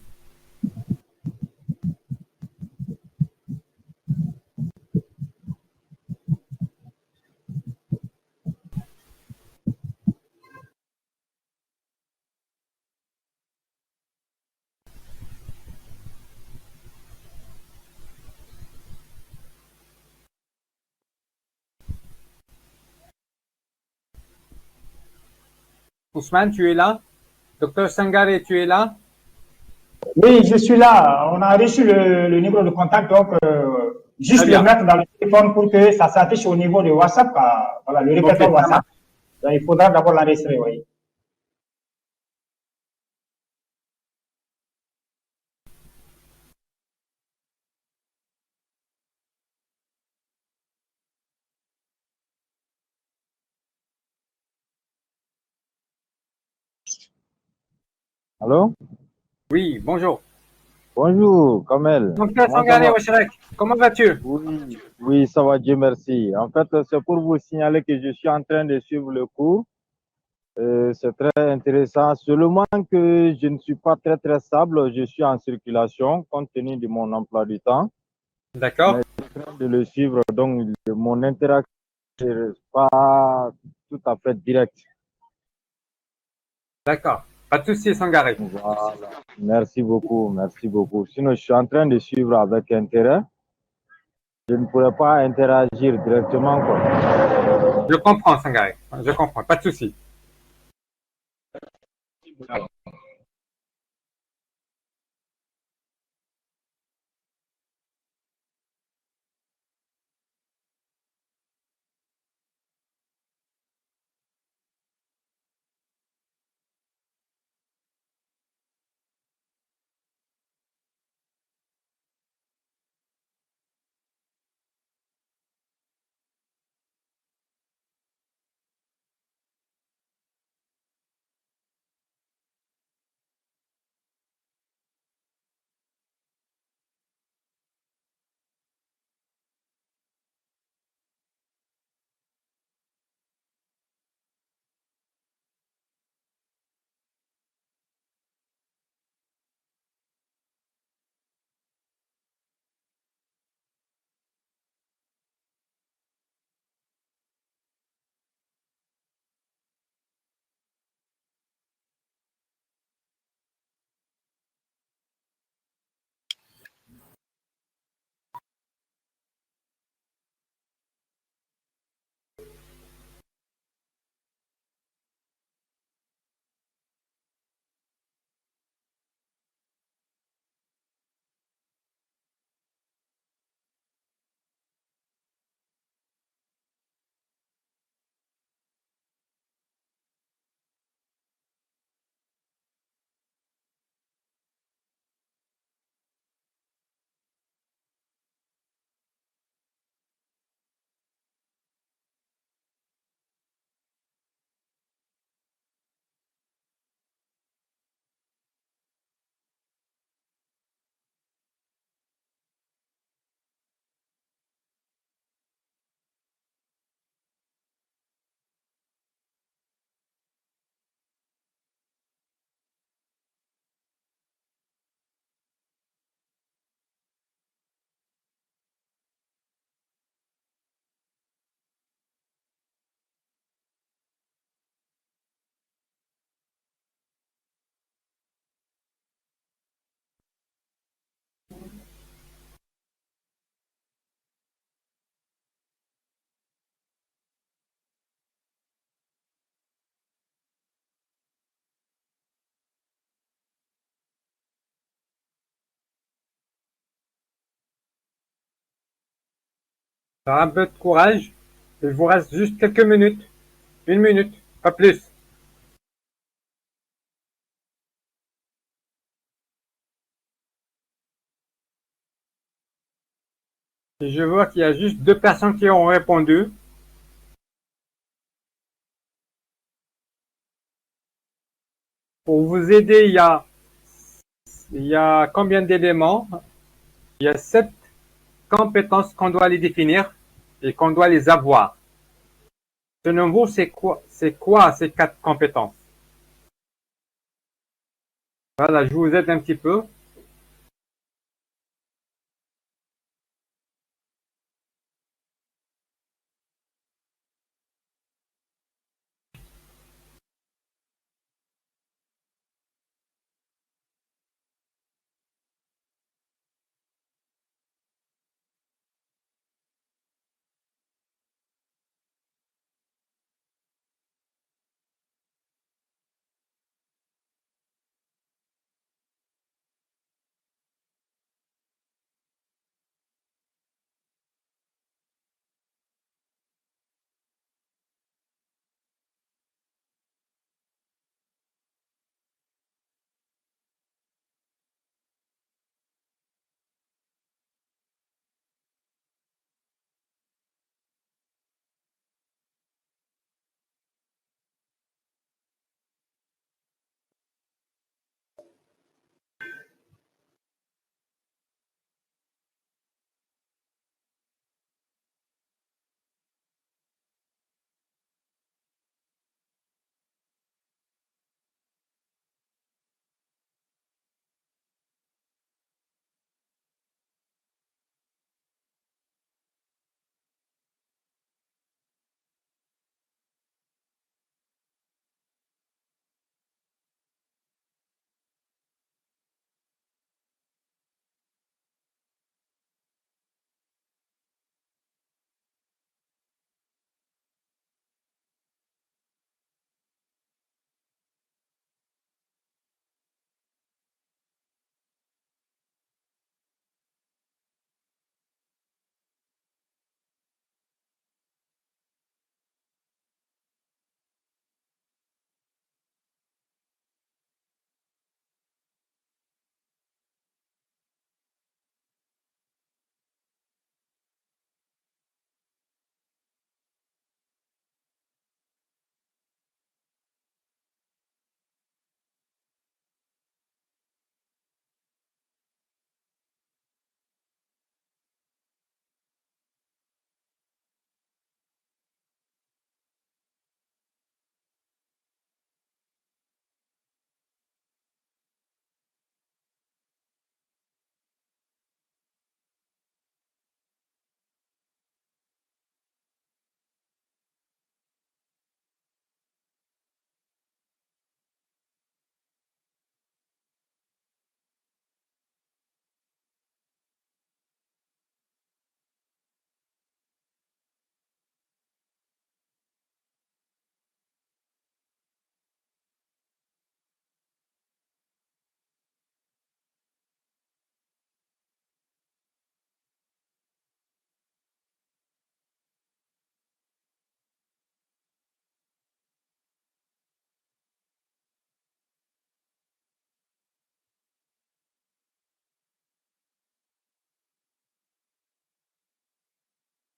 Speaker 2: Ousmane, tu es là? Docteur Sangaré, tu es là?
Speaker 4: Oui, je suis là. On a reçu le numéro de contact, donc juste le mettre dans le téléphone pour que ça s'affiche au niveau de WhatsApp, voilà, le répertoire WhatsApp. Donc, il faudra d'abord l'enregistrer, oui.
Speaker 7: Allô?
Speaker 2: Oui, bonjour.
Speaker 7: Bonjour, Kamel.
Speaker 2: Docteur Sangaré Ouachrek, comment vas-tu?
Speaker 7: Oui, oui, ça va, Dieu merci. En fait, c'est pour vous signaler que je suis en train de suivre le cours. C'est très intéressant. Seulement que je ne suis pas très stable. Je suis en circulation compte tenu de mon emploi du temps.
Speaker 2: D'accord.
Speaker 7: Mais je suis en train de le suivre, donc mon interaction n'est pas tout à fait directe.
Speaker 2: D'accord. Pas de souci, Sangaré.
Speaker 7: Voilà. Merci beaucoup, merci beaucoup. Sinon, je suis en train de suivre avec intérêt. Je ne pourrais pas interagir directement, quoi.
Speaker 2: Je comprends, Sangaré. Je comprends. Pas de souci. Un peu de courage. Il vous reste juste quelques minutes. 1 minute, pas plus. Et je vois qu'il y a juste 2 personnes qui ont répondu. Pour vous aider, il y a combien d'éléments? Il y a 7 compétences qu'on doit les définir et qu'on doit les avoir. Selon vous, c'est quoi ces 4 compétences? Voilà, je vous aide un petit peu.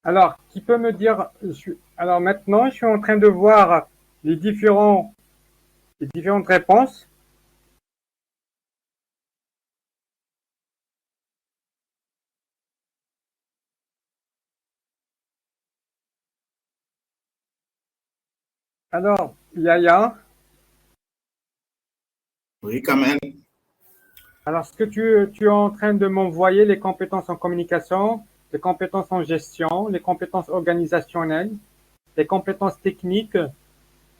Speaker 2: Alors, qui peut me dire, alors maintenant, je suis en train de voir les différentes réponses. Alors, Yaya.
Speaker 8: Oui, Kamel.
Speaker 2: Alors, ce que tu es en train de m'envoyer, les compétences en communication, les compétences en gestion, les compétences organisationnelles, les compétences techniques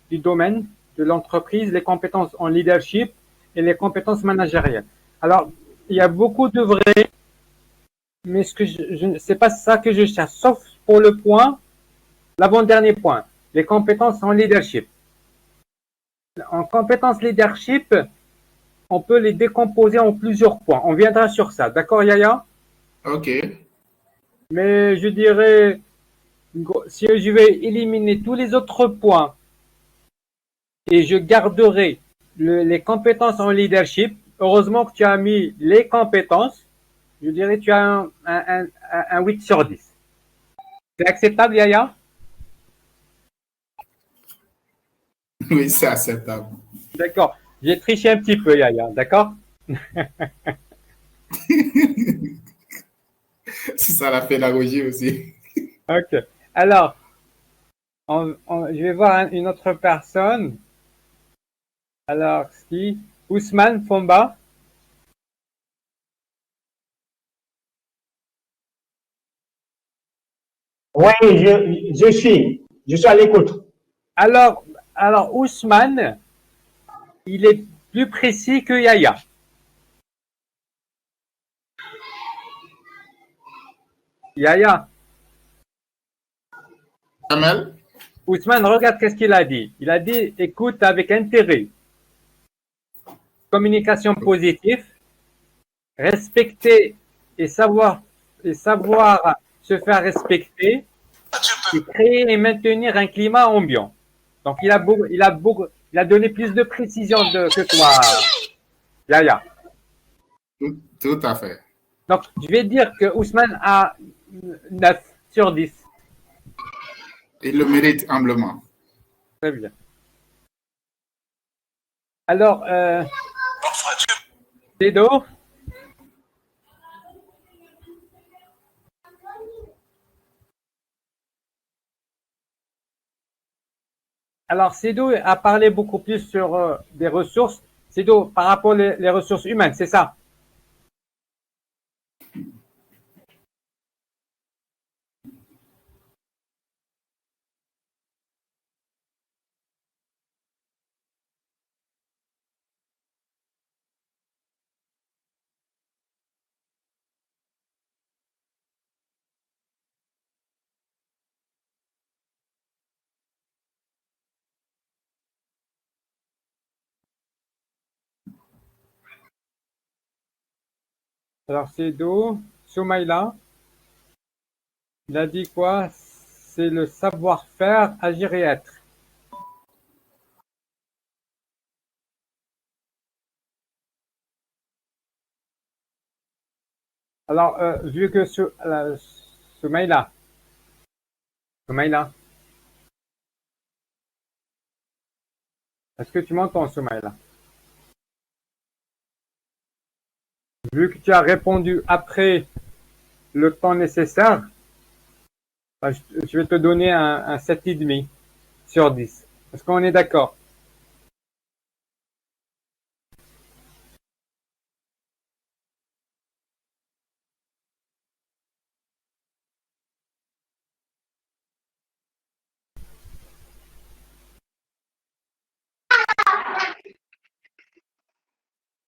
Speaker 2: du domaine de l'entreprise, les compétences en leadership et les compétences managériales. Alors, il y a beaucoup de vrais, mais ce que c'est pas ça que je cherche, sauf pour le point, l'avant-dernier point, les compétences en leadership. En compétences leadership, on peut les décomposer en plusieurs points. On viendra sur ça. D'accord, Yaya?
Speaker 8: OK.
Speaker 2: Mais je dirais, si je vais éliminer tous les autres points et je garderai les compétences en leadership, heureusement que tu as mis les compétences, je dirais que tu as un 8 sur 10. C'est acceptable, Yaya?
Speaker 8: Oui, c'est acceptable.
Speaker 2: D'accord. J'ai triché un petit peu, Yaya. D'accord?
Speaker 8: C'est ça la pédagogie aussi.
Speaker 2: Ok. Alors, je vais voir une autre personne. Alors, qui? Ousmane Fomba.
Speaker 4: Oui, je suis à l'écoute.
Speaker 2: Alors, Ousmane, il est plus précis que Yaya. Yaya.
Speaker 8: Kamel?
Speaker 2: Ousmane, regarde qu'est-ce qu'il a dit. Il a dit écoute avec intérêt, communication positive, respecter et savoir se faire respecter, et créer et maintenir un climat ambiant. Donc il a donné plus de précision que toi, Yaya.
Speaker 8: Tout à fait.
Speaker 2: Donc je vais dire que Ousmane a 9 sur 10.
Speaker 8: Il le mérite humblement.
Speaker 2: Très bien. Alors, Dedo. Alors, Cédou a parlé beaucoup plus sur des ressources. Cédou, par rapport aux ressources humaines, c'est ça? Alors, Cédou, Soumaïla, il a dit quoi? C'est le savoir-faire, agir et être. Alors, vu que Soumaïla, est-ce que tu m'entends, Soumaïla? Vu que tu as répondu après le temps nécessaire, je vais te donner un 7,5 sur 10. Est-ce qu'on est d'accord?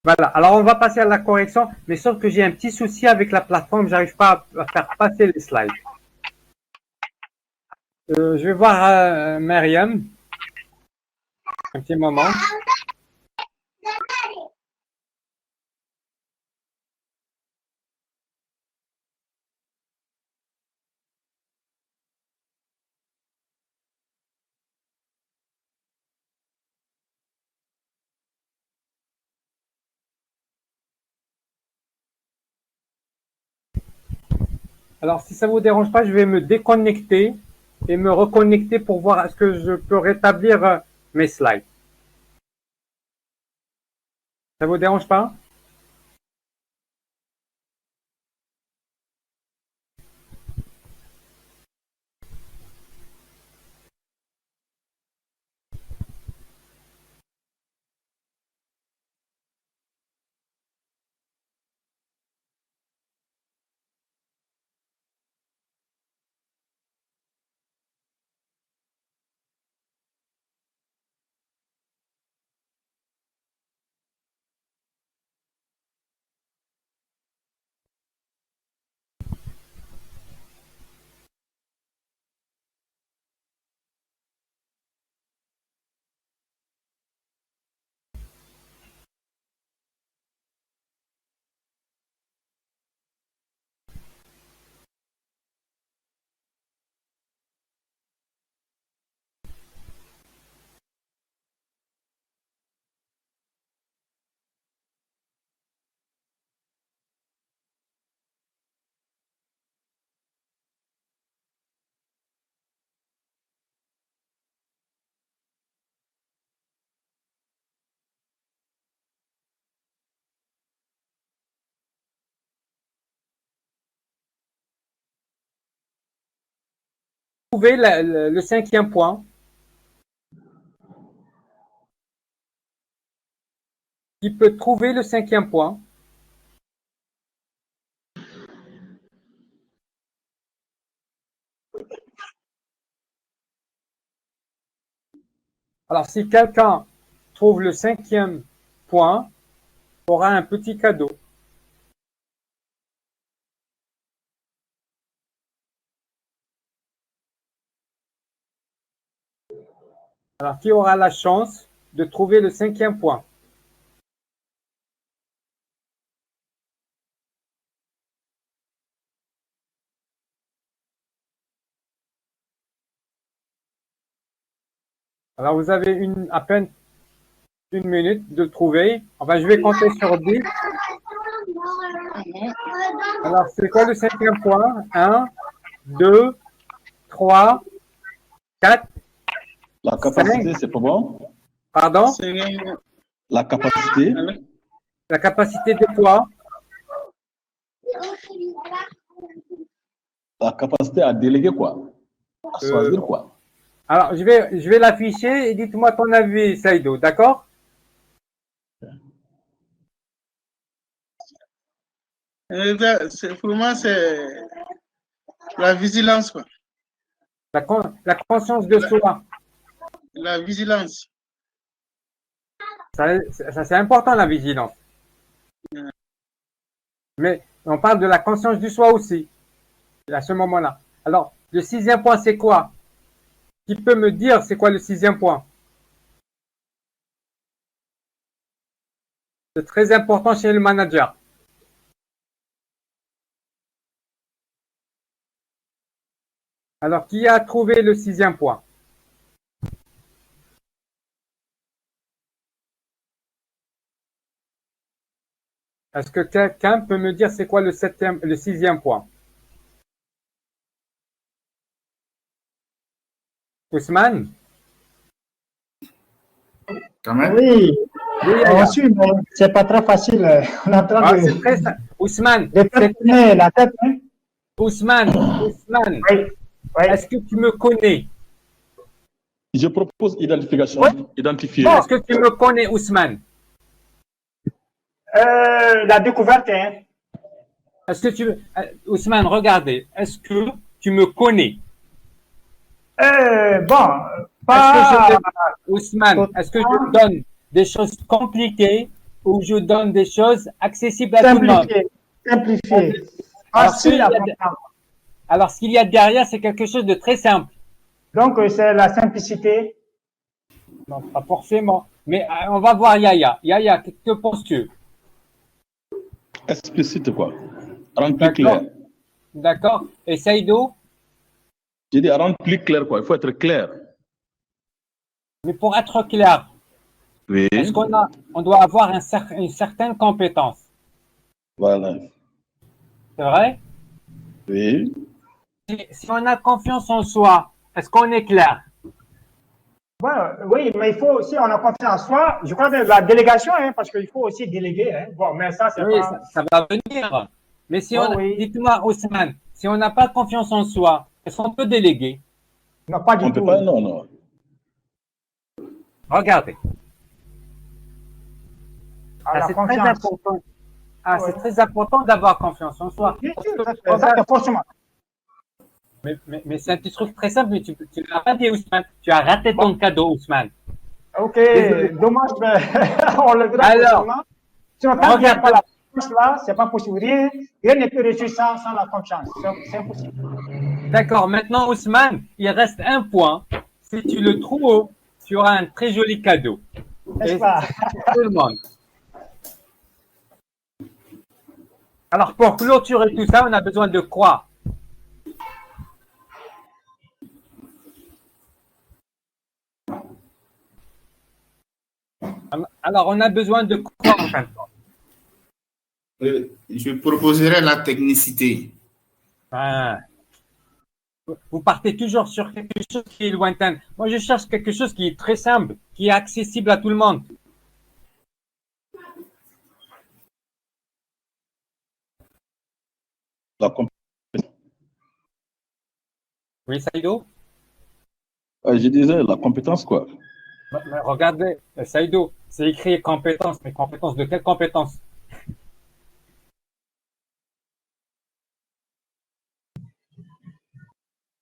Speaker 2: Voilà, alors on va passer à la correction, mais sauf que j'ai un petit souci avec la plateforme, j'arrive pas à faire passer les slides. Je vais voir Myriam. Un petit moment. Alors, si ça ne vous dérange pas, je vais me déconnecter et me reconnecter pour voir est-ce que je peux rétablir mes slides. Ça ne vous dérange pas? Trouver le cinquième point. Qui peut trouver le cinquième point? Alors, si quelqu'un trouve le cinquième point, aura un petit cadeau. Alors, qui aura la chance de trouver le cinquième point? Alors, vous avez à peine une minute de trouver. Enfin, je vais compter sur 10. Alors, c'est quoi le cinquième point? 1, 2, 3, 4.
Speaker 5: La capacité, c'est pas bon?
Speaker 2: Pardon?
Speaker 5: La capacité?
Speaker 2: La capacité de quoi?
Speaker 5: La capacité à déléguer quoi? À choisir quoi?
Speaker 2: Alors, je vais l'afficher et dites-moi ton avis, Saïdo, d'accord?
Speaker 6: Pour moi, c'est la vigilance, quoi.
Speaker 2: La conscience de soi.
Speaker 6: La vigilance.
Speaker 2: Ça c'est important, la vigilance. Mais on parle de la conscience du soi aussi, à ce moment-là. Alors, le sixième point, c'est quoi? Qui peut me dire c'est quoi le sixième point? C'est très important chez le manager. Alors, qui a trouvé le sixième point? Est-ce que quelqu'un peut me dire c'est quoi le sixième point? Ousmane?
Speaker 8: Quand même?
Speaker 4: Oui,
Speaker 2: Oui,
Speaker 4: mais c'est pas très facile. On est en train
Speaker 2: c'est très simple. Ousmane,
Speaker 4: la tête. Hein?
Speaker 2: Ousmane,
Speaker 4: Oui.
Speaker 2: Est-ce que tu me connais?
Speaker 5: Je propose identification, identifier.
Speaker 2: Est-ce que tu me connais, Ousmane?
Speaker 4: La découverte, hein?
Speaker 2: Est-ce que Ousmane, regardez, est-ce que tu me connais? Ousmane, est-ce que je donne des choses compliquées ou je donne des choses accessibles à tout le monde?
Speaker 4: Simplifié.
Speaker 2: Alors, ce qu'il y a derrière, c'est quelque chose de très simple.
Speaker 4: Donc, c'est la simplicité.
Speaker 2: Non, pas forcément. Mais on va voir Yaya. Yaya, que penses-tu?
Speaker 5: Explicite quoi? Rendre plus clair.
Speaker 2: D'accord. Et Saïdo?
Speaker 5: J'ai dit rendre plus clair quoi. Il faut être clair.
Speaker 2: Mais pour être clair,
Speaker 5: oui.
Speaker 2: Est-ce on doit avoir une certaine compétence?
Speaker 5: Voilà.
Speaker 2: C'est vrai?
Speaker 5: Oui.
Speaker 2: Si on a confiance en soi, est-ce qu'on est clair?
Speaker 4: Oui, mais il faut aussi, on a confiance en soi. Je crois que la délégation, hein, parce qu'il faut aussi déléguer. Hein. Bon, mais ça, c'est
Speaker 2: Oui,
Speaker 4: pas.
Speaker 2: ça va venir. Mais si
Speaker 4: Oh, oui.
Speaker 2: dites-moi, Ousmane, si on n'a pas confiance en soi, est-ce qu'on peut déléguer?
Speaker 4: Non, pas du
Speaker 5: On
Speaker 4: tout.
Speaker 5: peut pas, non, non.
Speaker 2: Regardez.
Speaker 4: La
Speaker 2: C'est très important.
Speaker 4: Ouais.
Speaker 2: C'est très important d'avoir confiance en soi.
Speaker 4: Bien sûr, ça, c'est forcément.
Speaker 2: Mais c'est un petit truc très simple, mais tu l'as pas dit, Ousmane. Tu as raté ton cadeau, Ousmane.
Speaker 4: Ok,
Speaker 2: Désolé.
Speaker 4: dommage, mais on le verra
Speaker 2: Alors,
Speaker 4: prochainement. Sinon, tant qu'il n'y a
Speaker 2: regarde.
Speaker 4: pas la confiance là, c'est pas possible. Rien ne peut réussir sans la confiance. C'est impossible.
Speaker 2: D'accord, maintenant, Ousmane, il reste un point. Si tu le trouves, tu auras un très joli cadeau.
Speaker 4: N'est-ce
Speaker 2: Et
Speaker 4: pas?
Speaker 2: c'est pour tout le monde. Alors, pour clôturer tout ça, on a besoin de quoi? Alors, on a besoin de quoi en fin de compte?
Speaker 8: Je proposerais la technicité.
Speaker 2: Ah. Vous partez toujours sur quelque chose qui est lointain. Moi, je cherche quelque chose qui est très simple, qui est accessible à tout le monde.
Speaker 5: La compétence.
Speaker 2: Oui, Saïdo?
Speaker 5: Je disais la compétence, quoi.
Speaker 2: Mais regardez, Saïdo, c'est écrit compétence, mais compétence de quelle compétence?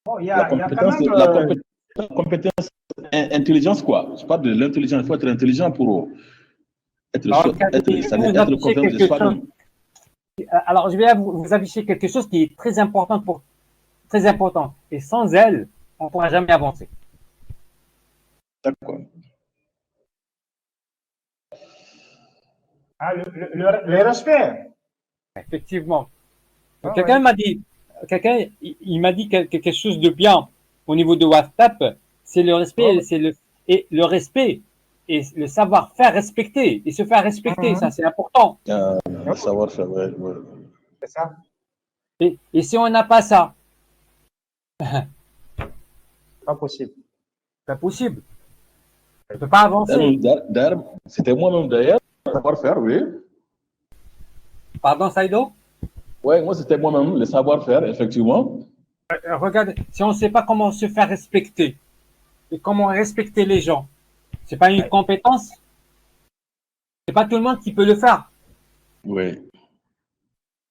Speaker 4: Bon, il y
Speaker 5: La
Speaker 4: a quand
Speaker 5: compétence,
Speaker 4: même.
Speaker 5: la compétence, intelligence, quoi. Je parle de l'intelligence. Il faut être intelligent pour être, être confiant de soi-même.
Speaker 2: Alors, je vais vous afficher quelque chose qui est très important très important. Et sans elle, on ne pourra jamais avancer.
Speaker 5: D'accord.
Speaker 4: Le respect.
Speaker 2: Effectivement.
Speaker 4: Ah,
Speaker 2: Quelqu'un m'a dit, il m'a dit quelque chose de bien au niveau de WhatsApp, c'est le respect, le respect et le savoir faire respecter et se faire respecter, ça c'est important.
Speaker 5: Le savoir-faire, ouais.
Speaker 4: C'est ça.
Speaker 2: Et si on n'a pas ça,
Speaker 4: Pas possible.
Speaker 2: c'est impossible. On ne peut pas avancer.
Speaker 5: D'ailleurs, c'était moi-même d'ailleurs, savoir-faire, oui.
Speaker 2: Pardon, Saïdo?
Speaker 5: Oui, moi c'était moi-même, le savoir-faire, effectivement.
Speaker 2: Regardez, si on ne sait pas comment se faire respecter et comment respecter les gens, c'est pas une compétence. C'est pas tout le monde qui peut le faire.
Speaker 5: Oui.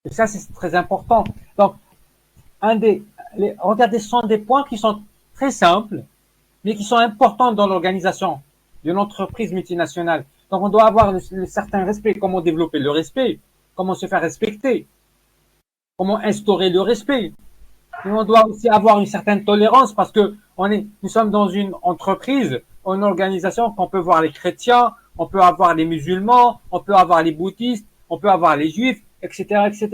Speaker 2: Et ça, c'est très important. Donc, regardez, ce sont des points qui sont très simples, mais qui sont importants dans l'organisation d'une entreprise multinationale. Donc, on doit avoir le certain respect. Comment développer le respect? Comment se faire respecter? Comment instaurer le respect? Et on doit aussi avoir une certaine tolérance parce que nous sommes dans une entreprise, une organisation qu'on peut voir les chrétiens, on peut avoir les musulmans, on peut avoir les bouddhistes, on peut avoir les juifs, etc., etc.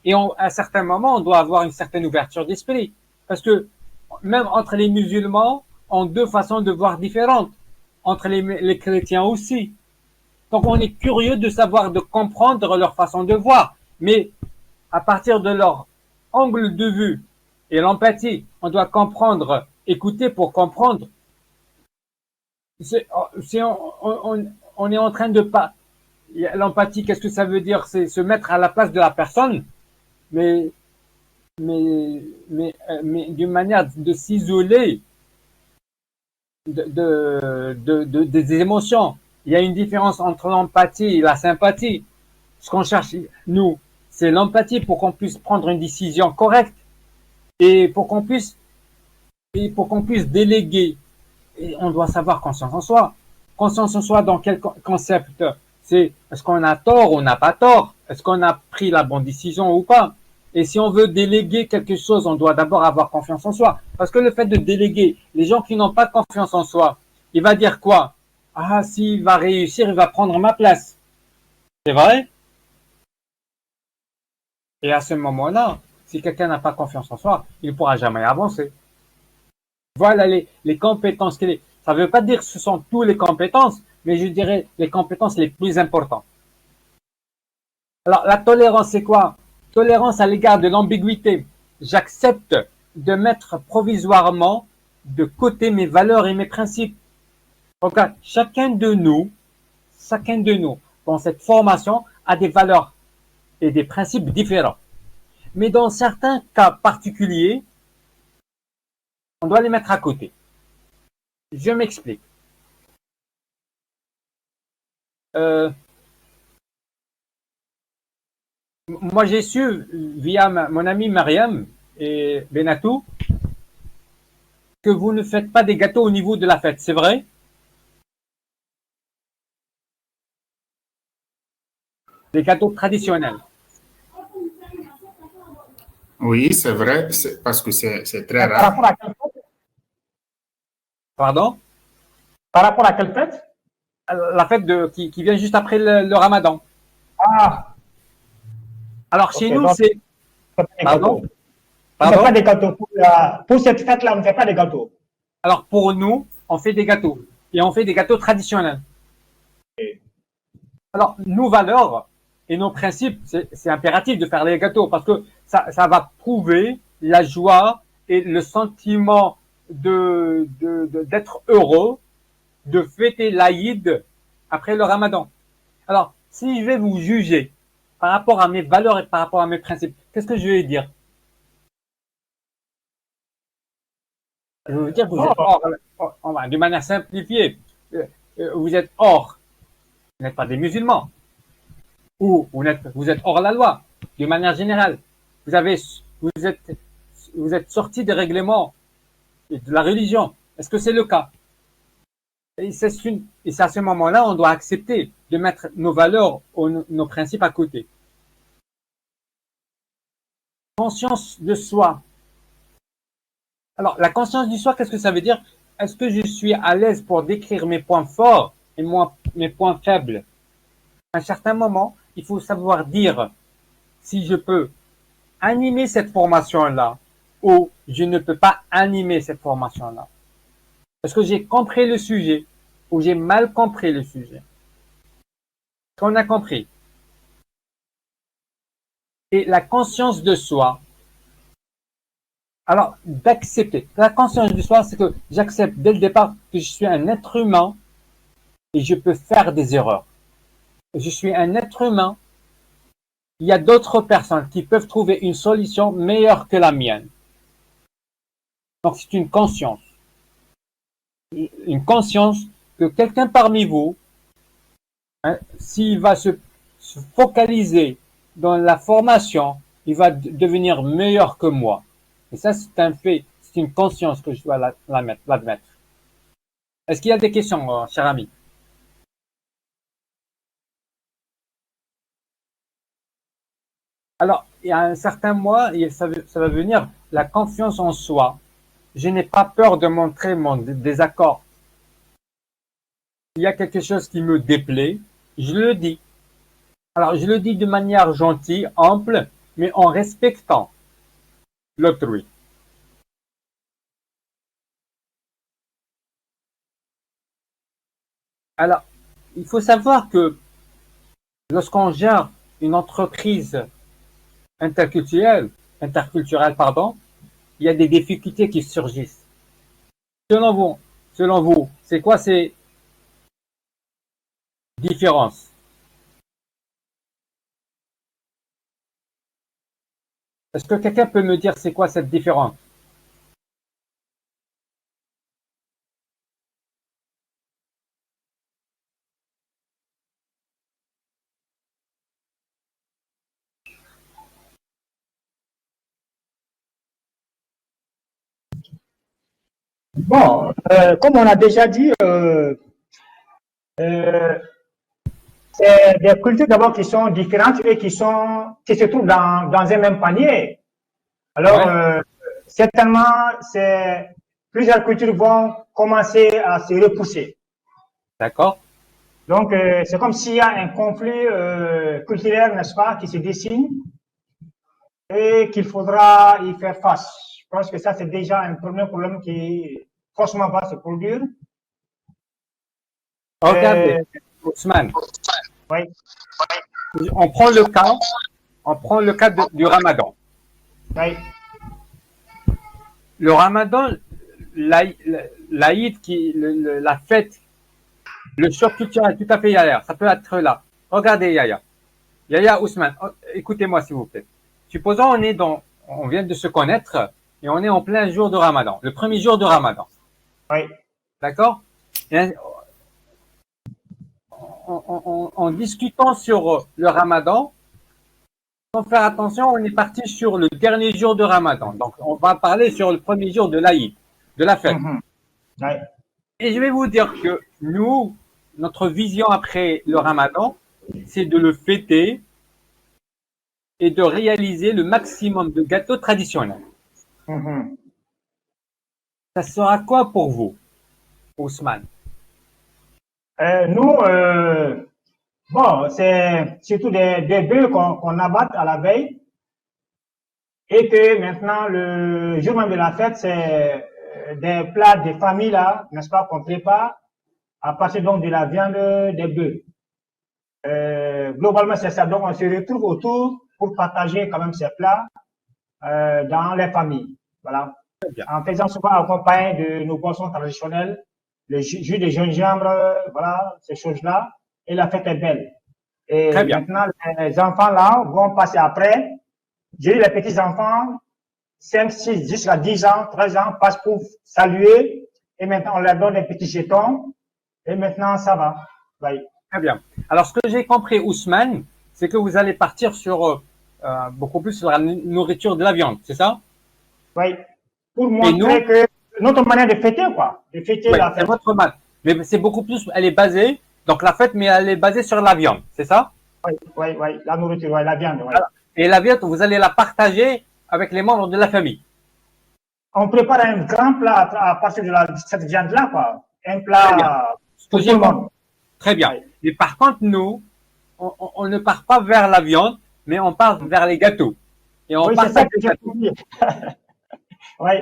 Speaker 2: Et à certains moments, on doit avoir une certaine ouverture d'esprit. Parce que même entre les musulmans, on a deux façons de voir différentes. Entre les chrétiens aussi. Donc on est curieux de savoir, de comprendre leur façon de voir. Mais à partir de leur angle de vue et l'empathie, on doit comprendre, écouter pour comprendre. On est en train de pas. L'empathie, qu'est-ce que ça veut dire? C'est se mettre à la place de la personne, mais d'une manière de s'isoler des émotions. Il y a une différence entre l'empathie et la sympathie. Ce qu'on cherche, nous, c'est l'empathie pour qu'on puisse prendre une décision correcte et pour qu'on puisse déléguer. Et on doit savoir conscience en soi. Conscience en soi dans quel concept? C'est est-ce qu'on a tort ou on n'a pas tort? Est-ce qu'on a pris la bonne décision ou pas? Et si on veut déléguer quelque chose, on doit d'abord avoir confiance en soi. Parce que le fait de déléguer, les gens qui n'ont pas confiance en soi, il va dire quoi? Ah, s'il va réussir, il va prendre ma place. C'est vrai? Et à ce moment-là, si quelqu'un n'a pas confiance en soi, il ne pourra jamais avancer. Voilà les compétences. Ça ne veut pas dire que ce sont toutes les compétences, mais je dirais les compétences les plus importantes. Alors, la tolérance, c'est quoi? Tolérance à l'égard de l'ambiguïté. j'accepte de mettre provisoirement de côté mes valeurs et mes principes. Regarde, chacun de nous, dans cette formation, a des valeurs et des principes différents. Mais dans certains cas particuliers, on doit les mettre à côté. Je m'explique. Moi, j'ai su, via mon ami Mariam et Benatou, que vous ne faites pas des gâteaux au niveau de la fête, c'est vrai? Des gâteaux traditionnels.
Speaker 8: Oui, c'est vrai, parce que c'est très
Speaker 4: Par
Speaker 8: rare.
Speaker 4: rapport à quelle fête?
Speaker 2: Pardon?
Speaker 4: Par rapport à quelle fête?
Speaker 2: La fête qui vient juste après le Ramadan.
Speaker 4: Ah,
Speaker 2: Alors, chez
Speaker 4: ok,
Speaker 2: nous,
Speaker 4: donc,
Speaker 2: c'est... Pardon?
Speaker 4: on ne fait
Speaker 2: Pardon?
Speaker 4: pas des gâteaux. Pour cette fête-là, on ne fait pas des gâteaux.
Speaker 2: Alors, pour nous, on fait des gâteaux. Et on fait des gâteaux traditionnels. Alors, nos valeurs et nos principes, c'est impératif de faire les gâteaux parce que ça va prouver la joie et le sentiment d'être heureux, de fêter l'Aïd après le Ramadan. Alors, si je vais vous juger par rapport à mes valeurs et par rapport à mes principes, qu'est-ce que je vais dire? Je veux dire, vous êtes hors, de manière simplifiée, vous êtes hors, vous n'êtes pas des musulmans, ou vous êtes hors la loi, de manière générale. Vous êtes sorti des règlements de la religion. Est-ce que c'est le cas? Et c'est à ce moment-là, on doit accepter de mettre nos valeurs, nos principes à côté. Conscience de soi. Alors, la conscience du soi, qu'est-ce que ça veut dire? Est-ce que je suis à l'aise pour décrire mes points forts et mes points faibles? À un certain moment, il faut savoir dire si je peux animer cette formation-là ou je ne peux pas animer cette formation-là. Est-ce que j'ai compris le sujet ou j'ai mal compris le sujet? Est-ce qu'on a compris? Et la conscience de soi, alors d'accepter. La conscience de soi, c'est que j'accepte dès le départ que je suis un être humain et je peux faire des erreurs. Je suis un être humain. Il y a d'autres personnes qui peuvent trouver une solution meilleure que la mienne. Donc c'est une conscience. Une conscience que quelqu'un parmi vous, s'il va se focaliser dans la formation, il va devenir meilleur que moi. Et ça, c'est un fait, c'est une conscience que je dois l'admettre. Est-ce qu'il y a des questions, cher ami? Alors, il y a un certain mois, ça va venir la confiance en soi. Je n'ai pas peur de montrer mon désaccord. Il y a quelque chose qui me déplaît, je le dis. Alors, je le dis de manière gentille, ample, mais en respectant l'autrui. Alors, il faut savoir que lorsqu'on gère une entreprise interculturelle, il y a des difficultés qui surgissent. Selon vous, c'est quoi ces différences? Est-ce que quelqu'un peut me dire c'est quoi cette différence?
Speaker 4: Bon, comme on a déjà dit, c'est des cultures d'abord qui sont différentes et qui se trouvent dans un même panier. Alors,
Speaker 2: Ouais.
Speaker 4: certainement, plusieurs cultures vont commencer à se repousser.
Speaker 2: D'accord.
Speaker 4: Donc, c'est comme s'il y a un conflit culturel, n'est-ce pas, qui se dessine et qu'il faudra y faire face. Je pense que ça, c'est déjà un premier problème qui forcément va se produire.
Speaker 2: Regardez, Ousmane,
Speaker 4: Oui.
Speaker 2: on prend le cas du Ramadan.
Speaker 4: Oui.
Speaker 2: Le Ramadan, l'Aïd, la fête, le choc culturel, tout à fait, Yaya, ça peut être là. Regardez, Yaya. Yaya, Ousmane, écoutez-moi s'il vous plaît. Supposons on vient de se connaître et on est en plein jour de Ramadan, le premier jour de Ramadan.
Speaker 4: Oui.
Speaker 2: D'accord? En discutant sur le Ramadan, sans faire attention, on est parti sur le dernier jour de Ramadan. Donc, on va parler sur le premier jour de l'Aïd, de la fête.
Speaker 4: Ouais.
Speaker 2: Et je vais vous dire que nous, notre vision après le Ramadan, c'est de le fêter et de réaliser le maximum de gâteaux traditionnels. Ça sera quoi pour vous, Ousmane?
Speaker 4: Nous, bon, c'est surtout des bœufs qu'on abatte à la veille et que maintenant, le jour même de la fête, c'est des plats des familles là, n'est-ce pas, qu'on prépare à partir donc de la viande des bœufs. Globalement, c'est ça. Donc, on se retrouve autour pour partager quand même ces plats dans les familles. Voilà. En faisant souvent accompagné de nos boissons traditionnelles, le jus de gingembre, voilà, ces choses-là. Et la fête est belle. Et maintenant, les enfants là vont passer après. J'ai eu les petits-enfants, 5, 6, jusqu'à 10 ans, 13 ans, passent pour saluer. Et maintenant, on leur donne des petits jetons. Et maintenant, ça va. Oui.
Speaker 2: Très bien. Alors, ce que j'ai compris, Ousmane, c'est que vous allez partir sur beaucoup plus sur la nourriture de la viande, c'est ça?
Speaker 4: Oui. Pour montrer que notre manière de fêter, quoi. De fêter la fête.
Speaker 2: C'est votre manière. Mais c'est beaucoup plus, elle est basée, donc la fête, mais elle est basée sur la viande, c'est ça?
Speaker 4: Oui, oui, oui. La nourriture, oui, la viande, oui.
Speaker 2: Voilà. Et la viande, vous allez la partager avec les membres de la famille.
Speaker 4: On prépare un grand plat à partir de cette viande-là, quoi. Un plat pour tout le monde.
Speaker 2: Très bien. Oui. Mais par contre, nous, on ne part pas vers la viande, mais on part vers les gâteaux. Et on part vers les gâteaux.
Speaker 4: Oui.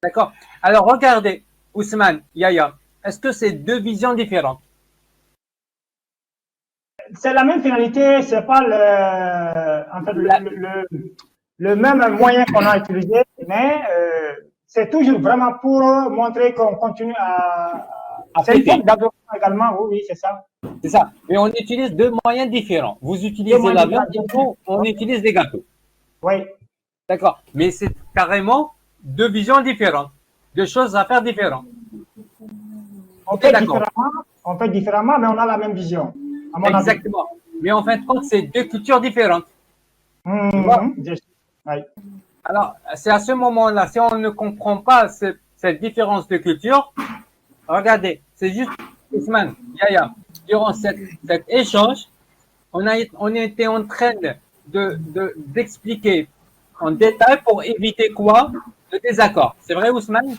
Speaker 2: D'accord. Alors, regardez, Ousmane, Yaya, est-ce que c'est deux visions différentes?
Speaker 4: C'est la même finalité, c'est pas le même moyen qu'on a utilisé, mais c'est toujours vraiment pour montrer qu'on continue à c'est une forme d'adoration également, oui, c'est ça.
Speaker 2: C'est ça. Mais on utilise deux moyens différents. Vous utilisez la viande et nous, on utilise les gâteaux.
Speaker 4: Oui.
Speaker 2: D'accord. Mais c'est carrément deux visions différentes, deux choses à faire différentes.
Speaker 4: On fait différemment, mais on a la même vision.
Speaker 2: Exactement. Mais en fin de compte, c'est deux cultures différentes.
Speaker 4: Oui.
Speaker 2: Alors, c'est à ce moment-là, si on ne comprend pas cette différence de culture, regardez, c'est juste, Ousmane, Yaya, durant cet échange, on était en train d'expliquer en détail pour éviter quoi? Le désaccord. C'est vrai, Ousmane?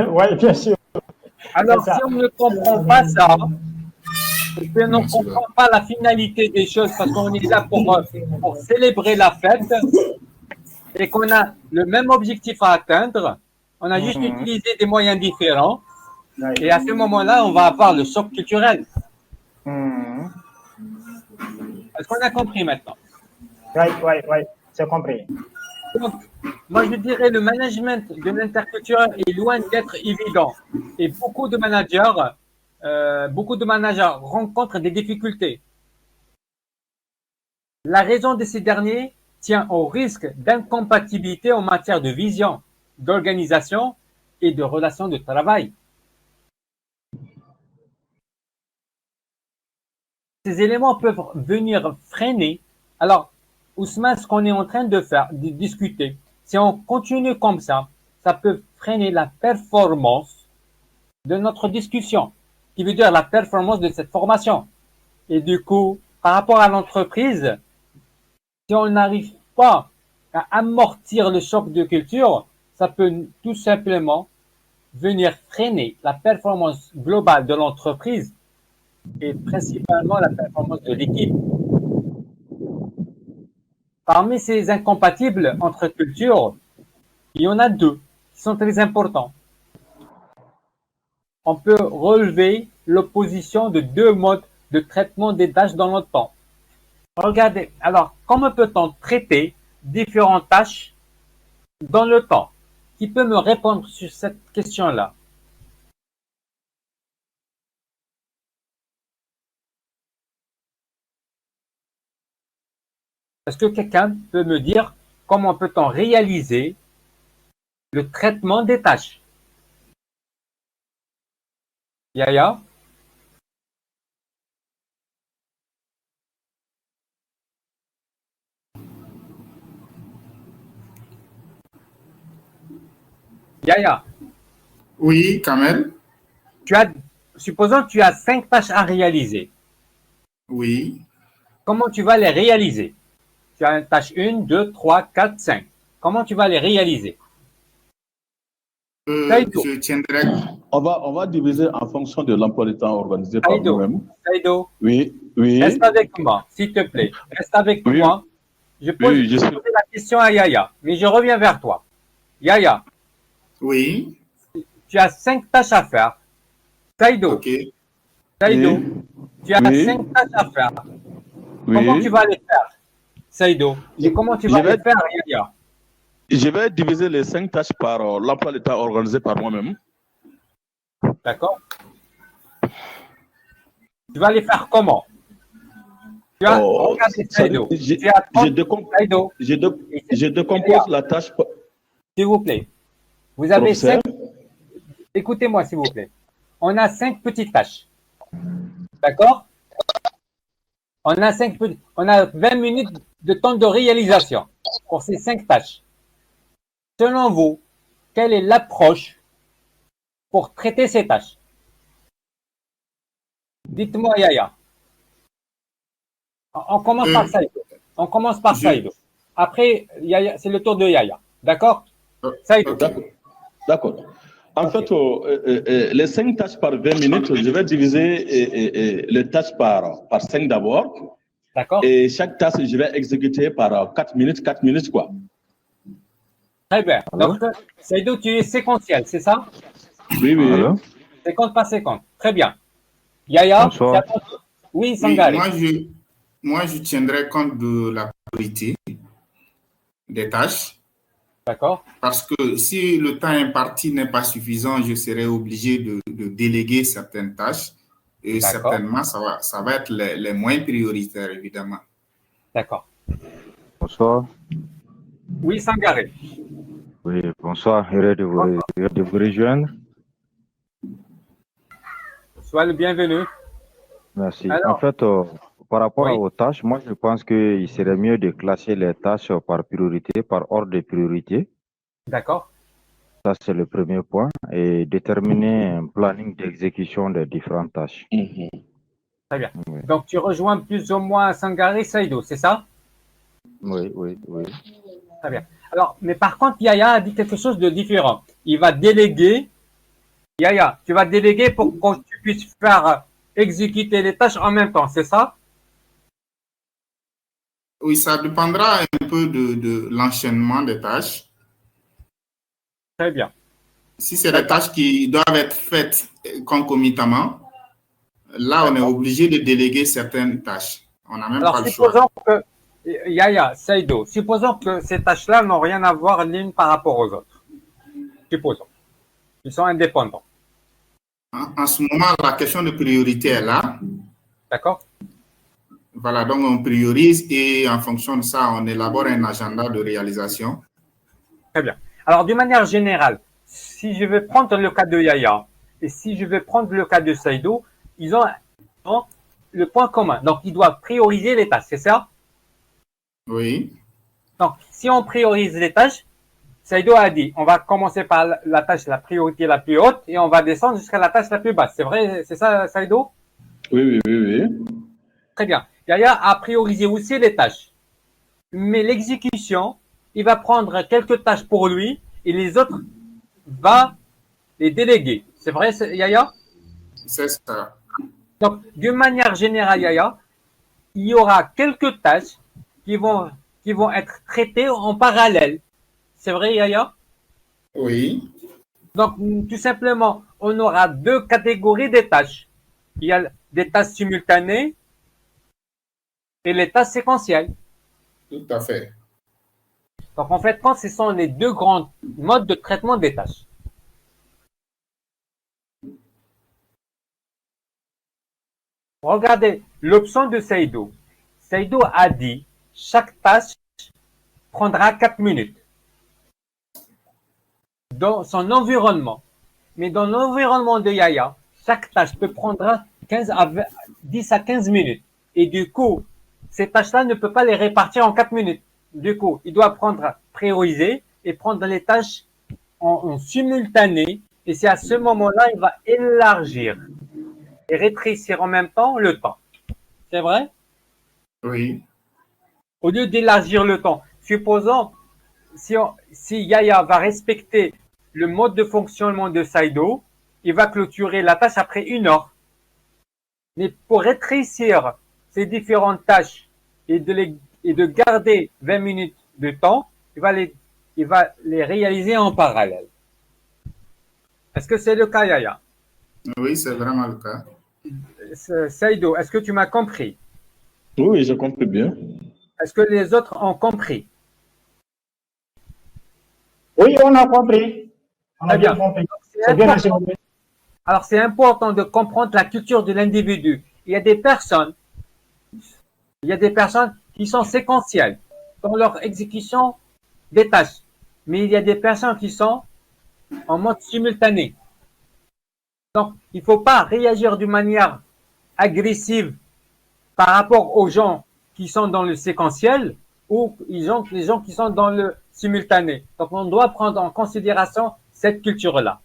Speaker 4: Oui, bien sûr.
Speaker 2: Alors, si on ne comprend pas ça, si on ne comprend pas la finalité des choses, parce qu'on est là pour célébrer la fête et qu'on a le même objectif à atteindre, on a juste utilisé des moyens différents. Et à ce moment-là, on va avoir le choc culturel. Est-ce qu'on a compris maintenant?
Speaker 4: Oui, c'est compris.
Speaker 2: Donc, moi, je dirais le management de l'interculturel est loin d'être évident. Et beaucoup de managers rencontrent des difficultés. La raison de ces derniers tient au risque d'incompatibilité en matière de vision, d'organisation et de relations de travail. Ces éléments peuvent venir freiner. Alors, Ousmane, ce qu'on est en train de faire, de discuter, si on continue comme ça peut freiner la performance de notre discussion, qui veut dire la performance de cette formation. Et du coup, par rapport à l'entreprise, si on n'arrive pas à amortir le choc de culture, ça peut tout simplement venir freiner la performance globale de l'entreprise et principalement la performance de l'équipe. Parmi ces incompatibles entre cultures, il y en a deux qui sont très importants. On peut relever l'opposition de deux modes de traitement des tâches dans le temps. Regardez, alors, comment peut-on traiter différentes tâches dans le temps? Qui peut me répondre sur cette question-là? Est-ce que quelqu'un peut me dire comment peut-on réaliser le traitement des tâches? Yaya? Yaya?
Speaker 8: Oui, Kamel?
Speaker 2: Supposons que tu as 5 tâches à réaliser.
Speaker 8: Oui.
Speaker 2: Comment tu vas les réaliser? Tu as une tâche 1, 2, 3, 4, 5. Comment tu vas les réaliser?
Speaker 8: Je tiendrai.
Speaker 5: On va diviser en fonction de l'emploi du temps organisé par nous-mêmes.
Speaker 2: Saïdo,
Speaker 5: oui, oui.
Speaker 2: Reste avec moi, s'il te plaît. Reste avec moi. Je pose la question à Yaya, mais je reviens vers toi. Yaya.
Speaker 8: Oui.
Speaker 2: Tu as 5 tâches à faire. Saïdo.
Speaker 8: Ok.
Speaker 2: Saïdo, tu as 5 tâches à faire. Comment tu vas les faire, Saïdo? Et comment tu vas les faire, Yaya?
Speaker 5: Je vais diviser les 5 tâches par l'emploi du temps organisé par moi-même.
Speaker 2: D'accord. Tu vas les faire comment? Tu as, regardez, Saïdo.
Speaker 5: Je décompose la tâche.
Speaker 2: S'il vous plaît. Vous avez 5. Écoutez-moi, s'il vous plaît. On a 5 petites tâches. D'accord? On a 20 minutes de temps de réalisation pour ces 5 tâches. Selon vous, quelle est l'approche pour traiter ces tâches? Dites-moi, Yaya. On commence par Saïdo. On commence par Saïdo. Après, Yaya, c'est le tour de Yaya. D'accord? Saïdo.
Speaker 5: D'accord. En fait, les 5 tâches par 20 minutes, je vais diviser les tâches par 5 d'abord.
Speaker 2: D'accord.
Speaker 5: Et chaque tâche, je vais exécuter par 4 minutes, quoi.
Speaker 2: Très bien. Donc, Saïdo, tu es séquentiel, c'est ça?
Speaker 5: Oui, oui.
Speaker 7: Alors?
Speaker 2: 50 par 50. Très bien. Yaya? Oui, Sangare.
Speaker 8: Moi, je tiendrai compte de la priorité des tâches.
Speaker 2: D'accord.
Speaker 8: Parce que si le temps imparti n'est pas suffisant, je serai obligé de déléguer certaines tâches. Et certainement, ça va être les moins prioritaires, évidemment.
Speaker 2: D'accord.
Speaker 7: Bonsoir.
Speaker 2: Oui, Sangare.
Speaker 7: Oui, bonsoir. Heureux de vous rejoindre.
Speaker 2: Sois le bienvenu.
Speaker 7: Merci. Alors, en fait, par rapport aux tâches, moi, je pense qu'il serait mieux de classer les tâches par priorité, par ordre de priorité.
Speaker 2: D'accord.
Speaker 7: Ça, c'est le premier point. Et déterminer un planning d'exécution des différentes tâches.
Speaker 2: Très bien. Oui. Donc, tu rejoins plus ou moins Sangare, Saïdo, c'est ça?
Speaker 7: Oui.
Speaker 2: Très bien. Alors, mais par contre, Yaya a dit quelque chose de différent. Il va déléguer. Yaya, tu vas déléguer pour que tu puisses faire exécuter les tâches en même temps, c'est ça?
Speaker 8: Oui, ça dépendra un peu de l'enchaînement des tâches.
Speaker 2: Très bien.
Speaker 8: Si c'est des tâches qui doivent être faites concomitamment, là, on est obligé de déléguer certaines tâches. On n'a même pas le choix.
Speaker 2: Supposons que, Yaya, Saïdo, supposons que ces tâches-là n'ont rien à voir l'une par rapport aux autres. Supposons. Ils sont indépendants.
Speaker 8: En ce moment, la question de priorité est là.
Speaker 2: D'accord.
Speaker 8: Voilà, donc on priorise et en fonction de ça, on élabore un agenda de réalisation.
Speaker 2: Très bien. Alors, d'une manière générale, si je vais prendre le cas de Yaya et si je vais prendre le cas de Saïdo, ils ont le point commun. Donc, ils doivent prioriser les tâches, c'est ça?
Speaker 8: Oui.
Speaker 2: Donc, si on priorise les tâches, Saïdo a dit, on va commencer par la tâche, la priorité la plus haute et on va descendre jusqu'à la tâche la plus basse. C'est vrai, c'est ça, Saïdo?
Speaker 5: Oui.
Speaker 2: Très bien. Yaya a priorisé aussi les tâches. Mais l'exécution, il va prendre quelques tâches pour lui et les autres va les déléguer. C'est vrai, Yaya?
Speaker 8: C'est ça.
Speaker 2: Donc, d'une manière générale, Yaya, il y aura quelques tâches qui vont être traitées en parallèle. C'est vrai, Yaya?
Speaker 8: Oui.
Speaker 2: Donc, tout simplement, on aura 2 catégories de tâches. Il y a des tâches simultanées et les tâches séquentielles.
Speaker 8: Tout à fait.
Speaker 2: Donc, en fait, quand ce sont les deux grands modes de traitement des tâches. Regardez l'option de Saido. Saido a dit chaque tâche prendra 4 minutes dans son environnement. Mais dans l'environnement de Yaya, chaque tâche peut prendre 10 à 15 minutes. Et du coup, ces tâches-là ne peut pas les répartir en 4 minutes. Du coup, il doit prioriser et prendre les tâches en simultané. Et c'est à ce moment-là, il va élargir et rétrécir en même temps le temps. C'est vrai?
Speaker 8: Oui.
Speaker 2: Au lieu d'élargir le temps, supposons si Yaya va respecter le mode de fonctionnement de Saido, il va clôturer la tâche après 1 heure. Mais pour rétrécir ces différentes tâches et de garder 20 minutes de temps, il va les réaliser en parallèle. Est-ce que c'est le cas, Yaya?
Speaker 8: Oui, c'est vraiment le cas.
Speaker 2: Saido, est-ce que tu m'as compris?
Speaker 5: Oui, je comprends bien.
Speaker 2: Est-ce que les autres ont compris?
Speaker 4: Oui, on a compris. On a bien compris. C'est bien, merci beaucoup.
Speaker 2: Alors, c'est important de comprendre la culture de l'individu. Il y a des personnes qui sont séquentielles dans leur exécution des tâches. Mais il y a des personnes qui sont en mode simultané. Donc, il ne faut pas réagir d'une manière agressive par rapport aux gens qui sont dans le séquentiel ou les gens qui sont dans le simultané. Donc, on doit prendre en considération cette culture-là.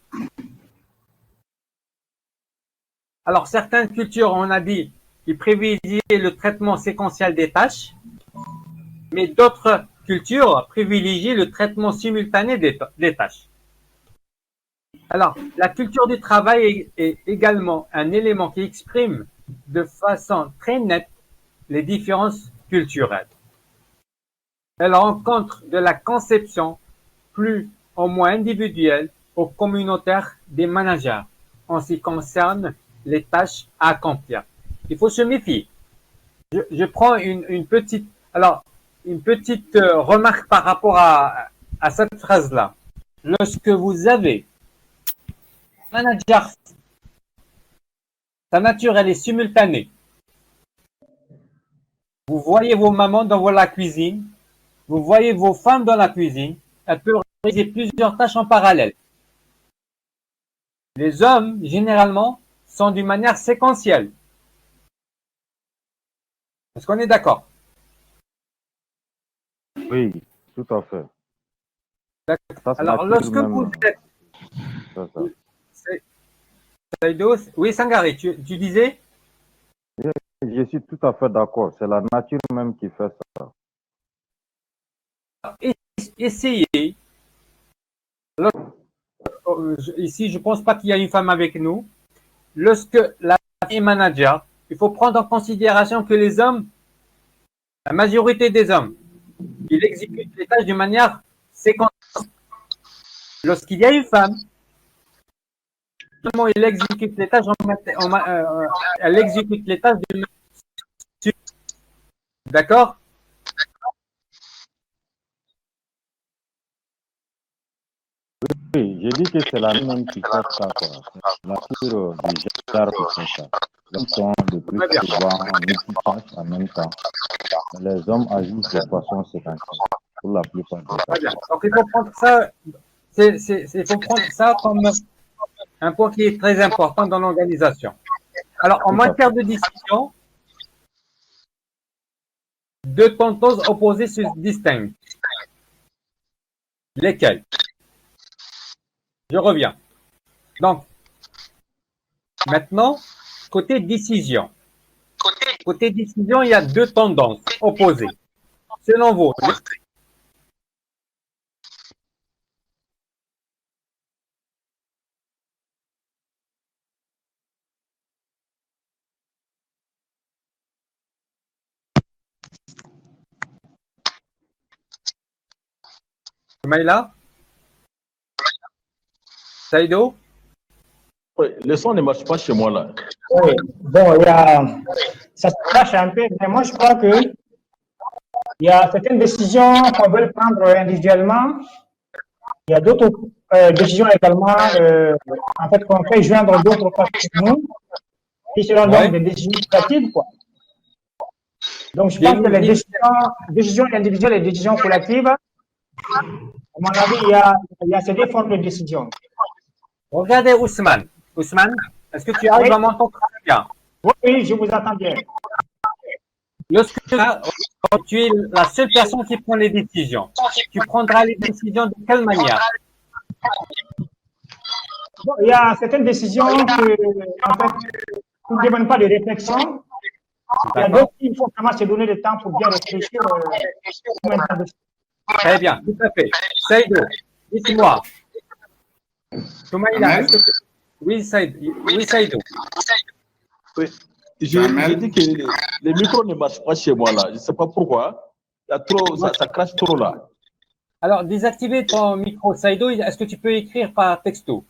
Speaker 2: Alors, certaines cultures, on a dit, ils privilégient le traitement séquentiel des tâches, mais d'autres cultures privilégient le traitement simultané des tâches. Alors, la culture du travail est également un élément qui exprime de façon très nette les différences culturelles. Elle rencontre de la conception plus ou moins individuelle ou communautaire des managers en ce qui concerne les tâches à accomplir. Il faut se méfier. Je prends une petite remarque par rapport à cette phrase-là. Lorsque vous avez un manager, sa nature elle est simultanée. Vous voyez vos mamans dans la cuisine, vous voyez vos femmes dans la cuisine, elles peuvent réaliser plusieurs tâches en parallèle. Les hommes, généralement, sont d'une manière séquentielle. Est-ce qu'on est d'accord?
Speaker 7: Oui, tout à fait.
Speaker 2: Alors, lorsque vous êtes... Oui, Sangari, tu disais?
Speaker 7: Je suis tout à fait d'accord. C'est la nature même qui fait ça.
Speaker 2: Essayez. Ici, je ne pense pas qu'il y a une femme avec nous. Lorsque la femme est manager, il faut prendre en considération que les hommes, la majorité des hommes, ils exécutent les tâches d'une manière séquentielle. Lorsqu'il y a une femme, elle exécute les tâches elle exécute les tâches d'une manière. D'accord?
Speaker 7: Oui, j'ai dit que c'est la même qui fait ça, quoi. La nature du genre qui fait ça. Les hommes sont de plus souvent multitâches en même temps. Les hommes agissent de façon séquentielle pour la plupart des cas.
Speaker 2: Donc il faut prendre ça, il faut prendre ça comme un point qui est très important dans l'organisation. Alors en matière de décision, deux tendances opposées se distinguent. Lesquelles? Je reviens. Donc, maintenant, côté décision. Côté décision, il y a deux tendances opposées. Selon vous, Maïla? Saïdo?
Speaker 5: Oui, le son ne marche pas chez moi là.
Speaker 4: Oui, bon, ça se cache un peu, mais moi je crois que Il y a certaines décisions qu'on veut prendre individuellement. Il y a d'autres décisions également, en fait, qu'on fait joindre d'autres parties de nous, qui seront donc des décisions collectives, quoi. Donc, je pense que les décisions individuelles et décisions collectives, à mon avis, il y a ces deux formes de décision.
Speaker 2: Regardez Ousmane. Ousmane, est-ce que tu arrives à m'entendre très bien?
Speaker 4: Oui, je vous entends bien.
Speaker 2: Lorsque tu es la seule personne qui prend les décisions, tu prendras les décisions de quelle manière?
Speaker 4: Bon, il y a certaines décisions que, en fait, qui ne demandent pas de réflexion. Il y a d'autres qu'il faut vraiment se donner le temps pour bien réfléchir.
Speaker 2: Très bien, tout à fait. Saïdou, dites-moi. Oui, Saïdou.
Speaker 5: Oui. J'ai dit que les micros ne marchent pas chez moi là. Je ne sais pas pourquoi. Il y a trop, ça crache trop là.
Speaker 2: Alors, désactivez ton micro, Saïdou. Est-ce que tu peux écrire par texto?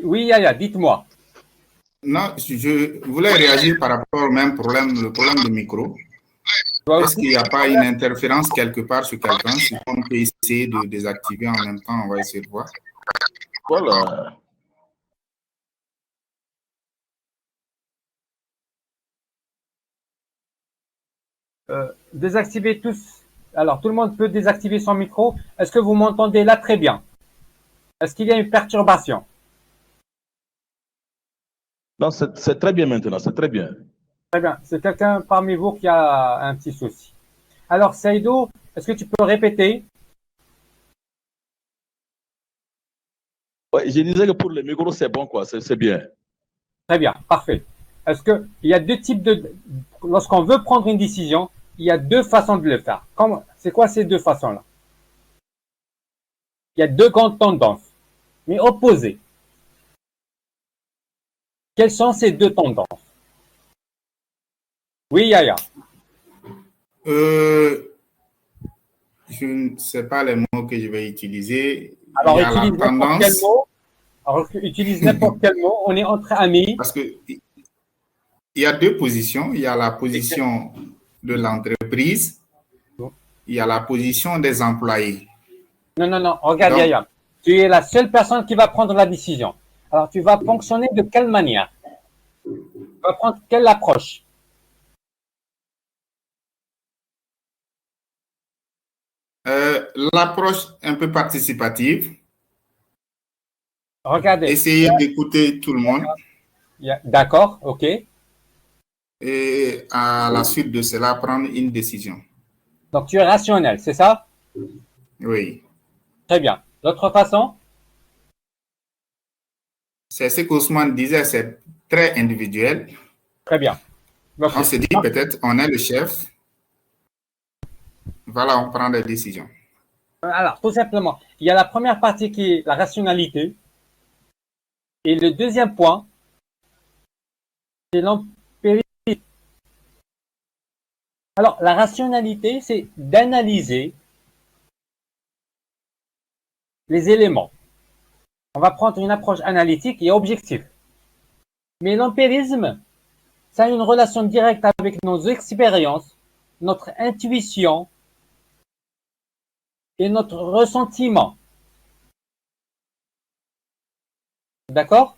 Speaker 2: Oui, Yaya, dites-moi.
Speaker 8: Non, je voulais réagir par rapport au même problème, le problème de micro. Est-ce qu'il n'y a pas une interférence quelque part sur quelqu'un? Si on peut essayer de désactiver en même temps, on va essayer de voir.
Speaker 5: Voilà.
Speaker 2: Désactivez tous. Alors, tout le monde peut désactiver son micro. Est-ce que vous m'entendez là très bien? Est-ce qu'il y a une perturbation?
Speaker 5: Non, c'est très bien maintenant, c'est très bien.
Speaker 2: Très bien. C'est quelqu'un parmi vous qui a un petit souci. Alors, Saïdou, est-ce que tu peux répéter?
Speaker 5: Ouais, je disais que pour les micros, c'est bon, quoi, c'est bien.
Speaker 2: Très bien, parfait. Est-ce qu'il y a deux types de... Lorsqu'on veut prendre une décision, il y a deux façons de le faire. C'est quoi ces deux façons-là? Il y a deux grandes tendances, mais opposées. Quelles sont ces deux tendances? Oui, Yaya.
Speaker 8: Je ne sais pas les mots que je vais utiliser.
Speaker 2: Alors,
Speaker 8: il y a la tendance.
Speaker 2: Alors, utilise n'importe quel mot. On est entre amis.
Speaker 8: Parce que il y a deux positions. Il y a la position de l'entreprise. Il y a la position des employés.
Speaker 2: Non. Regarde, Yaya. Tu es la seule personne qui va prendre la décision. Alors, tu vas fonctionner de quelle manière? Tu vas prendre quelle approche?
Speaker 8: L'approche un peu participative.
Speaker 2: Regardez.
Speaker 8: Essayer d'écouter tout le monde.
Speaker 2: D'accord, ok.
Speaker 8: Et à la suite de cela, prendre une décision.
Speaker 2: Donc, tu es rationnel, c'est ça?
Speaker 8: Oui.
Speaker 2: Très bien. L'autre façon?
Speaker 8: C'est ce qu'Ousmane disait, c'est très individuel.
Speaker 2: Très bien.
Speaker 8: Okay. On se dit peut-être, on est le chef. Voilà, on prend des décisions.
Speaker 2: Alors, tout simplement, il y a la première partie qui est la rationalité. Et le deuxième point, c'est l'empirisme. Alors, la rationalité, c'est d'analyser les éléments. On va prendre une approche analytique et objective. Mais l'empirisme, ça a une relation directe avec nos expériences, notre intuition et notre ressentiment. D'accord?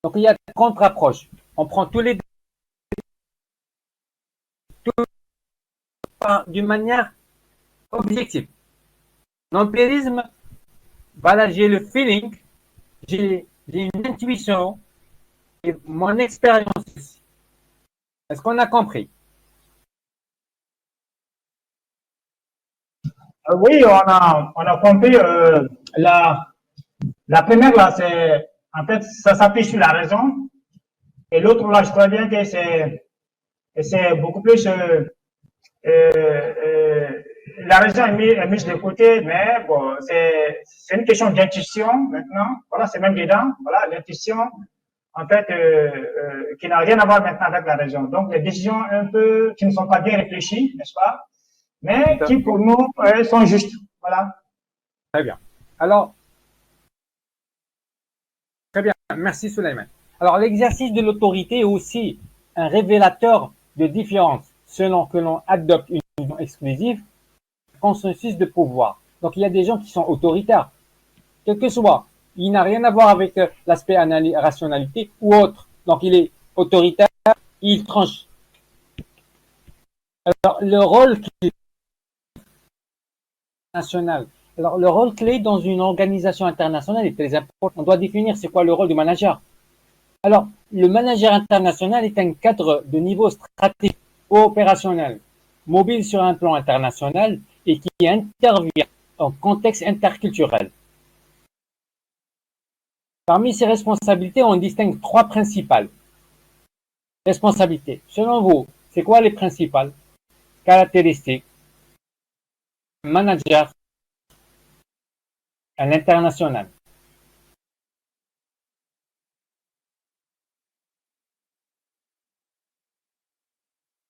Speaker 2: Donc, il y a une contre-approche. On prend tous les d'une manière objective. L'empirisme, voilà, j'ai le feeling, j'ai une intuition et mon expérience aussi. Est-ce qu'on a compris?
Speaker 4: Oui, on a compris. La première, là, c'est, en fait, ça s'appuie sur la raison. Et l'autre, là, je crois bien que c'est beaucoup plus, la raison est mise de côté, mais bon, c'est une question d'intuition maintenant. Voilà, c'est même dedans. Voilà, l'intuition, en fait, qui n'a rien à voir maintenant avec la raison. Donc, les décisions un peu qui ne sont pas bien réfléchies, n'est-ce pas? Mais qui, pour nous, sont justes. Voilà.
Speaker 2: Très bien. Alors, très Merci Souleymane. Alors, l'exercice de l'autorité est aussi un révélateur de différence selon que l'on adopte une vision exclusive, consensus de pouvoir. Donc, il y a des gens qui sont autoritaires, quel que soit. Il n'a rien à voir avec l'aspect rationalité ou autre. Donc, il est autoritaire, il tranche. Alors, le rôle national. Alors, le rôle clé dans une organisation internationale est très important. On doit définir c'est quoi le rôle du manager. Alors, le manager international est un cadre de niveau stratégique ou opérationnel, mobile sur un plan international et qui intervient en contexte interculturel. Parmi ces responsabilités, on distingue 3 principales responsabilités. Selon vous, c'est quoi les principales caractéristiques manager à l'international?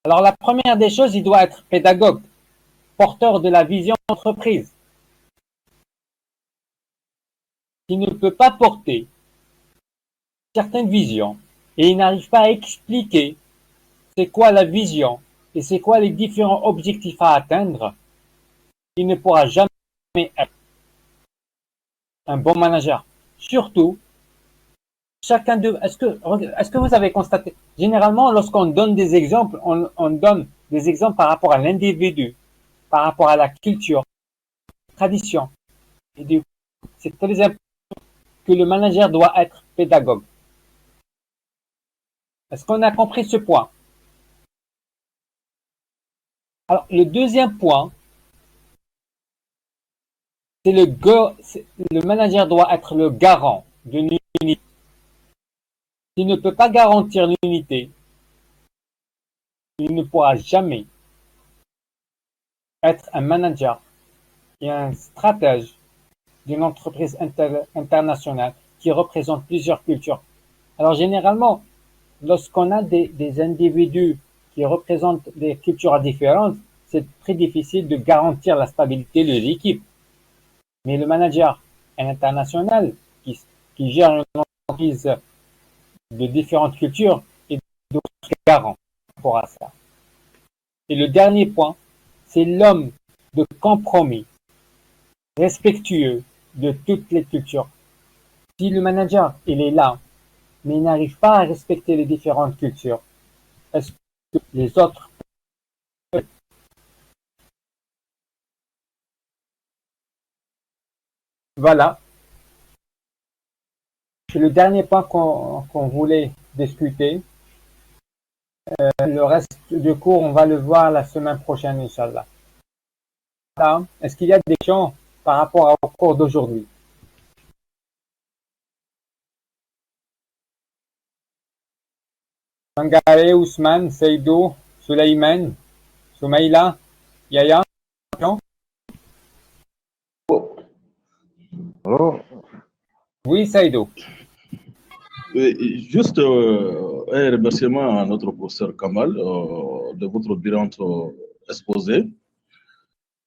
Speaker 2: Alors, la première des choses, il doit être pédagogue, porteur de la vision d'entreprise. Il ne peut pas porter certaines visions et il n'arrive pas à expliquer c'est quoi la vision et c'est quoi les différents objectifs à atteindre, il ne pourra jamais être un bon manager. Surtout, chacun de... Est-ce que vous avez constaté, généralement, lorsqu'on donne des exemples, on donne des exemples par rapport à l'individu, par rapport à la culture, tradition. Et du coup, c'est très important que le manager doit être pédagogue. Est-ce qu'on a compris ce point? Alors, le deuxième point, c'est le manager doit être le garant d'une unité. S'il ne peut pas garantir l'unité, il ne pourra jamais être un manager et un stratège d'une entreprise internationale qui représente plusieurs cultures. Alors généralement, lorsqu'on a des individus qui représentent des cultures différentes, c'est très difficile de garantir la stabilité de l'équipe. Mais le manager international qui gère une entreprise de différentes cultures est très garant par rapport à ça. Et le dernier point, c'est l'homme de compromis, respectueux de toutes les cultures. Si le manager, il est là, mais il n'arrive pas à respecter les différentes cultures, est-ce que les autres peuvent? Voilà. C'est le dernier point qu'on voulait discuter. Le reste du cours, on va le voir la semaine prochaine, Inch'Allah. Est-ce qu'il y a des questions par rapport au cours d'aujourd'hui? Sangare, Ousmane, Seydou, Suleiman, Soumaïla, Yaya? Non?
Speaker 7: Alors,
Speaker 5: Oui, Saïdo. Juste un remerciement à notre professeur Kamal de votre brillante exposé.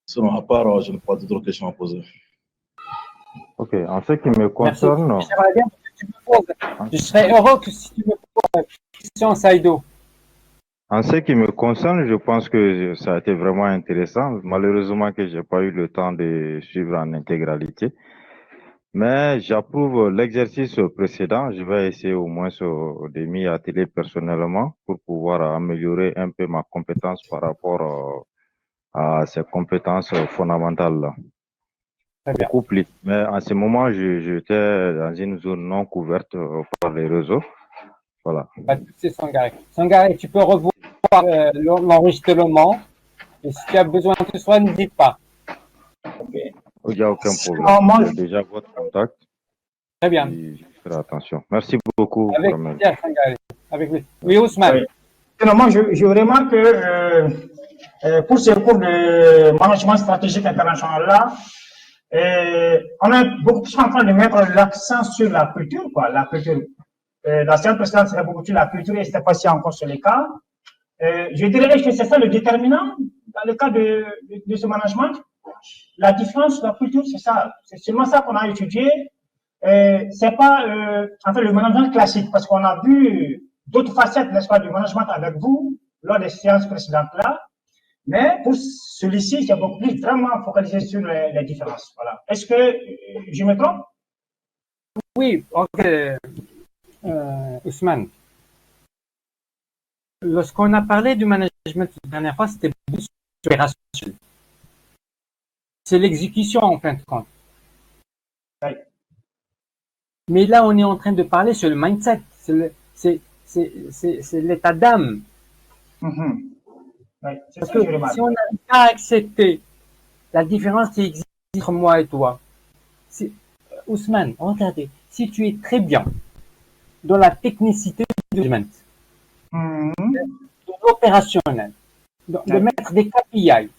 Speaker 5: Sinon, à part, je n'ai pas d'autres questions à poser.
Speaker 7: ok, en ce qui me concerne...
Speaker 2: J'aimerais bien que tu me poses. Je serais heureux que si tu me poses une question, Saïdo.
Speaker 7: En ce qui me concerne, je pense que ça a été vraiment intéressant. Malheureusement que j'ai pas eu le temps de suivre en intégralité. Mais j'approuve l'exercice précédent. Je vais essayer au moins de m'y atteler personnellement pour pouvoir améliorer un peu ma compétence par rapport à ces compétences fondamentales-là. Beaucoup plus. Mais en ce moment, j'étais dans une zone non couverte par les réseaux. Voilà.
Speaker 2: C'est Sangare. Sangare, tu peux revoir l'enregistrement. Et si tu as besoin de ce soit, n'hésite pas.
Speaker 7: Okay. Il n'y a aucun problème. J'ai déjà votre contact.
Speaker 2: Très bien.
Speaker 7: Je ferai attention. Merci beaucoup.
Speaker 2: Avec plaisir, Sangare. Avec lui. Oui, Ousmane.
Speaker 4: Oui. Moi, je remarque que pour ce cours de management stratégique international-là, on est beaucoup plus en train de mettre l'accent sur la culture, quoi, la culture. La séance précédente serait beaucoup sur la culture et cette fois-ci encore sur les cas. Je dirais que c'est ça le déterminant dans le cas de ce management. La différence, la culture, c'est ça. C'est seulement ça qu'on a étudié. c'est pas en fait le management classique, parce qu'on a vu d'autres facettes, n'est-ce pas, du management avec vous lors des séances précédentes là. Mais pour celui-ci, c'est beaucoup plus vraiment focalisé sur les différences. Voilà. Est-ce que je me trompe?
Speaker 2: Oui, ok, Ousmane. Lorsqu'on a parlé du management la dernière fois, c'était beaucoup sur l'opérationnel. C'est l'exécution en fin de compte.
Speaker 4: Oui.
Speaker 2: Mais là, on est en train de parler sur le mindset. C'est l'état d'âme.
Speaker 4: Mm-hmm. Oui,
Speaker 2: parce que si on n'arrive pas à accepter la différence qui existe entre moi et toi, Ousmane, regardez, si tu es très bien dans la technicité du management, de l'opérationnel, de mettre des KPI,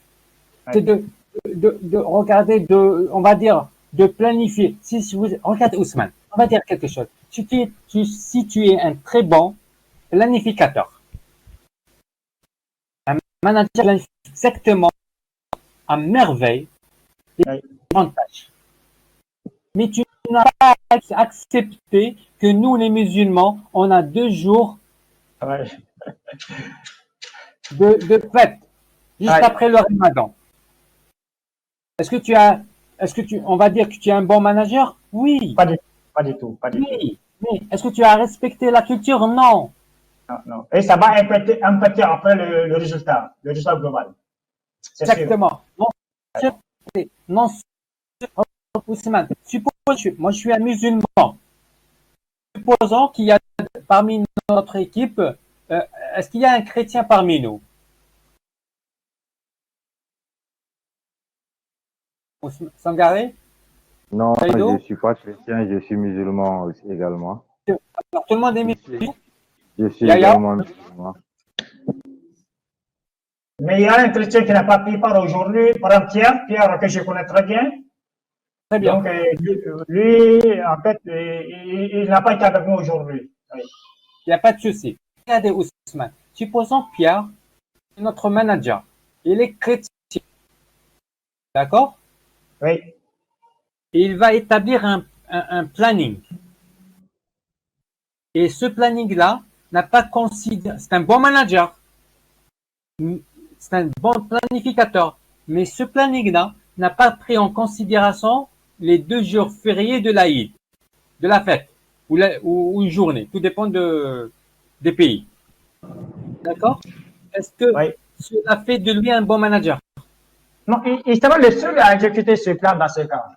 Speaker 2: de regarder, on va dire, de planifier. Si vous regardez Ousmane, on va dire quelque chose. Si tu es un très bon planificateur, un manager planifie exactement à merveille les grandes tâches. Mais tu n'as pas accepté que nous, les musulmans, on a 2 jours de fête, juste après le Ramadan. On va dire que tu es un bon manager? Oui.
Speaker 4: Pas du tout.
Speaker 2: Oui. Mais est-ce que tu as respecté la culture? Non.
Speaker 4: Non. Et ça va impacter après le résultat global.
Speaker 2: Exactement. Non, Ousmane, moi je suis un musulman. Supposons qu'il y a parmi notre équipe, est-ce qu'il y a un chrétien parmi nous? Sangaré?
Speaker 7: Non, je ne suis pas chrétien, je suis musulman aussi également.
Speaker 2: Alors, tout le monde est musulman?
Speaker 7: Je suis également musulman.
Speaker 4: Mais il y a un chrétien qui n'a pas pris part aujourd'hui, par exemple Pierre, que je connais très bien.
Speaker 2: Très bien.
Speaker 4: Donc, lui, en fait, il n'a pas été avec nous aujourd'hui. Oui.
Speaker 2: Il n'y a pas de souci. Regardez Ousmane. Supposons Pierre, notre manager, il est chrétien. D'accord?
Speaker 4: Oui.
Speaker 2: Et il va établir un planning. Et ce planning-là n'a pas considéré. C'est un bon manager. C'est un bon planificateur. Mais ce planning-là n'a pas pris en considération les 2 jours fériés de l'Aïd, de la fête, ou une journée. Tout dépend des pays. D'accord? Est-ce que cela fait de lui un bon manager?
Speaker 4: Non, il sera le seul à exécuter ce plan dans ce cas.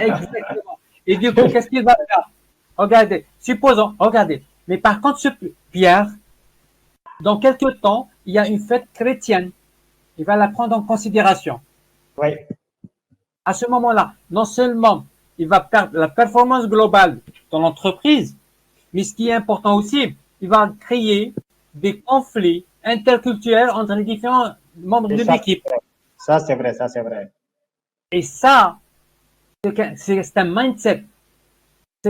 Speaker 2: Exactement. Et du coup, qu'est-ce qu'il va faire? Regardez, regardez. Mais par contre, Pierre, dans quelques temps, il y a une fête chrétienne. Il va la prendre en considération.
Speaker 4: Oui.
Speaker 2: À ce moment-là, non seulement il va perdre la performance globale dans l'entreprise, mais ce qui est important aussi, il va créer des conflits interculturels entre les différents membres de l'équipe.
Speaker 4: Ça, c'est vrai.
Speaker 2: Et ça, c'est un mindset.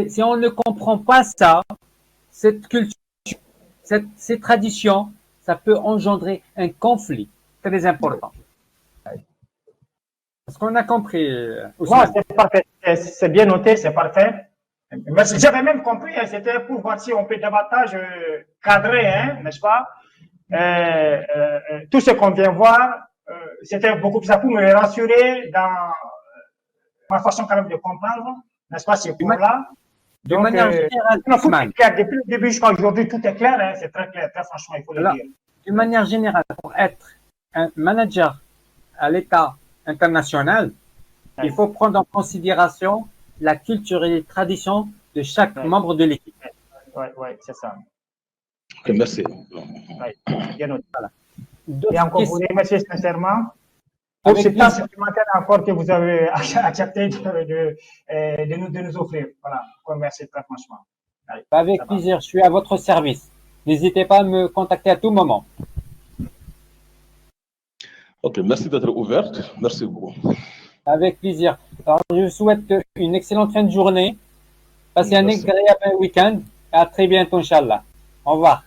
Speaker 2: Si on ne comprend pas ça, cette culture, ces traditions, ça peut engendrer un conflit très important. Est-ce qu'on a compris?
Speaker 4: Ouais, c'est parfait. C'est bien noté, c'est parfait. J'avais même compris, c'était pour voir si on peut davantage cadrer, n'est-ce pas? Tout ce qu'on vient voir, c'était beaucoup plus ça pour me rassurer dans ma façon quand même de comprendre, n'est-ce pas, ces cours-là.
Speaker 2: De manière générale,
Speaker 4: depuis le début jusqu'à aujourd'hui, tout est clair, c'est très clair, très franchement, il faut le dire.
Speaker 2: De manière générale, pour être un manager à l'état international, il faut prendre en considération la culture et les traditions de chaque membre de l'équipe.
Speaker 4: Oui, c'est ça.
Speaker 5: Ok, merci.
Speaker 4: Bien noté.
Speaker 2: Voilà.
Speaker 4: Et encore vous remercier sincèrement pour ce temps supplémentaire encore que vous avez accepté de nous offrir. Voilà, merci très franchement.
Speaker 2: Allez, avec plaisir, je suis à votre service. N'hésitez pas à me contacter à tout moment.
Speaker 5: Ok, merci d'être ouverte. Merci beaucoup.
Speaker 2: Avec plaisir. Alors, je vous souhaite une excellente fin de journée. Passez un agréable week-end. À très bientôt, Inch'Allah. Au revoir.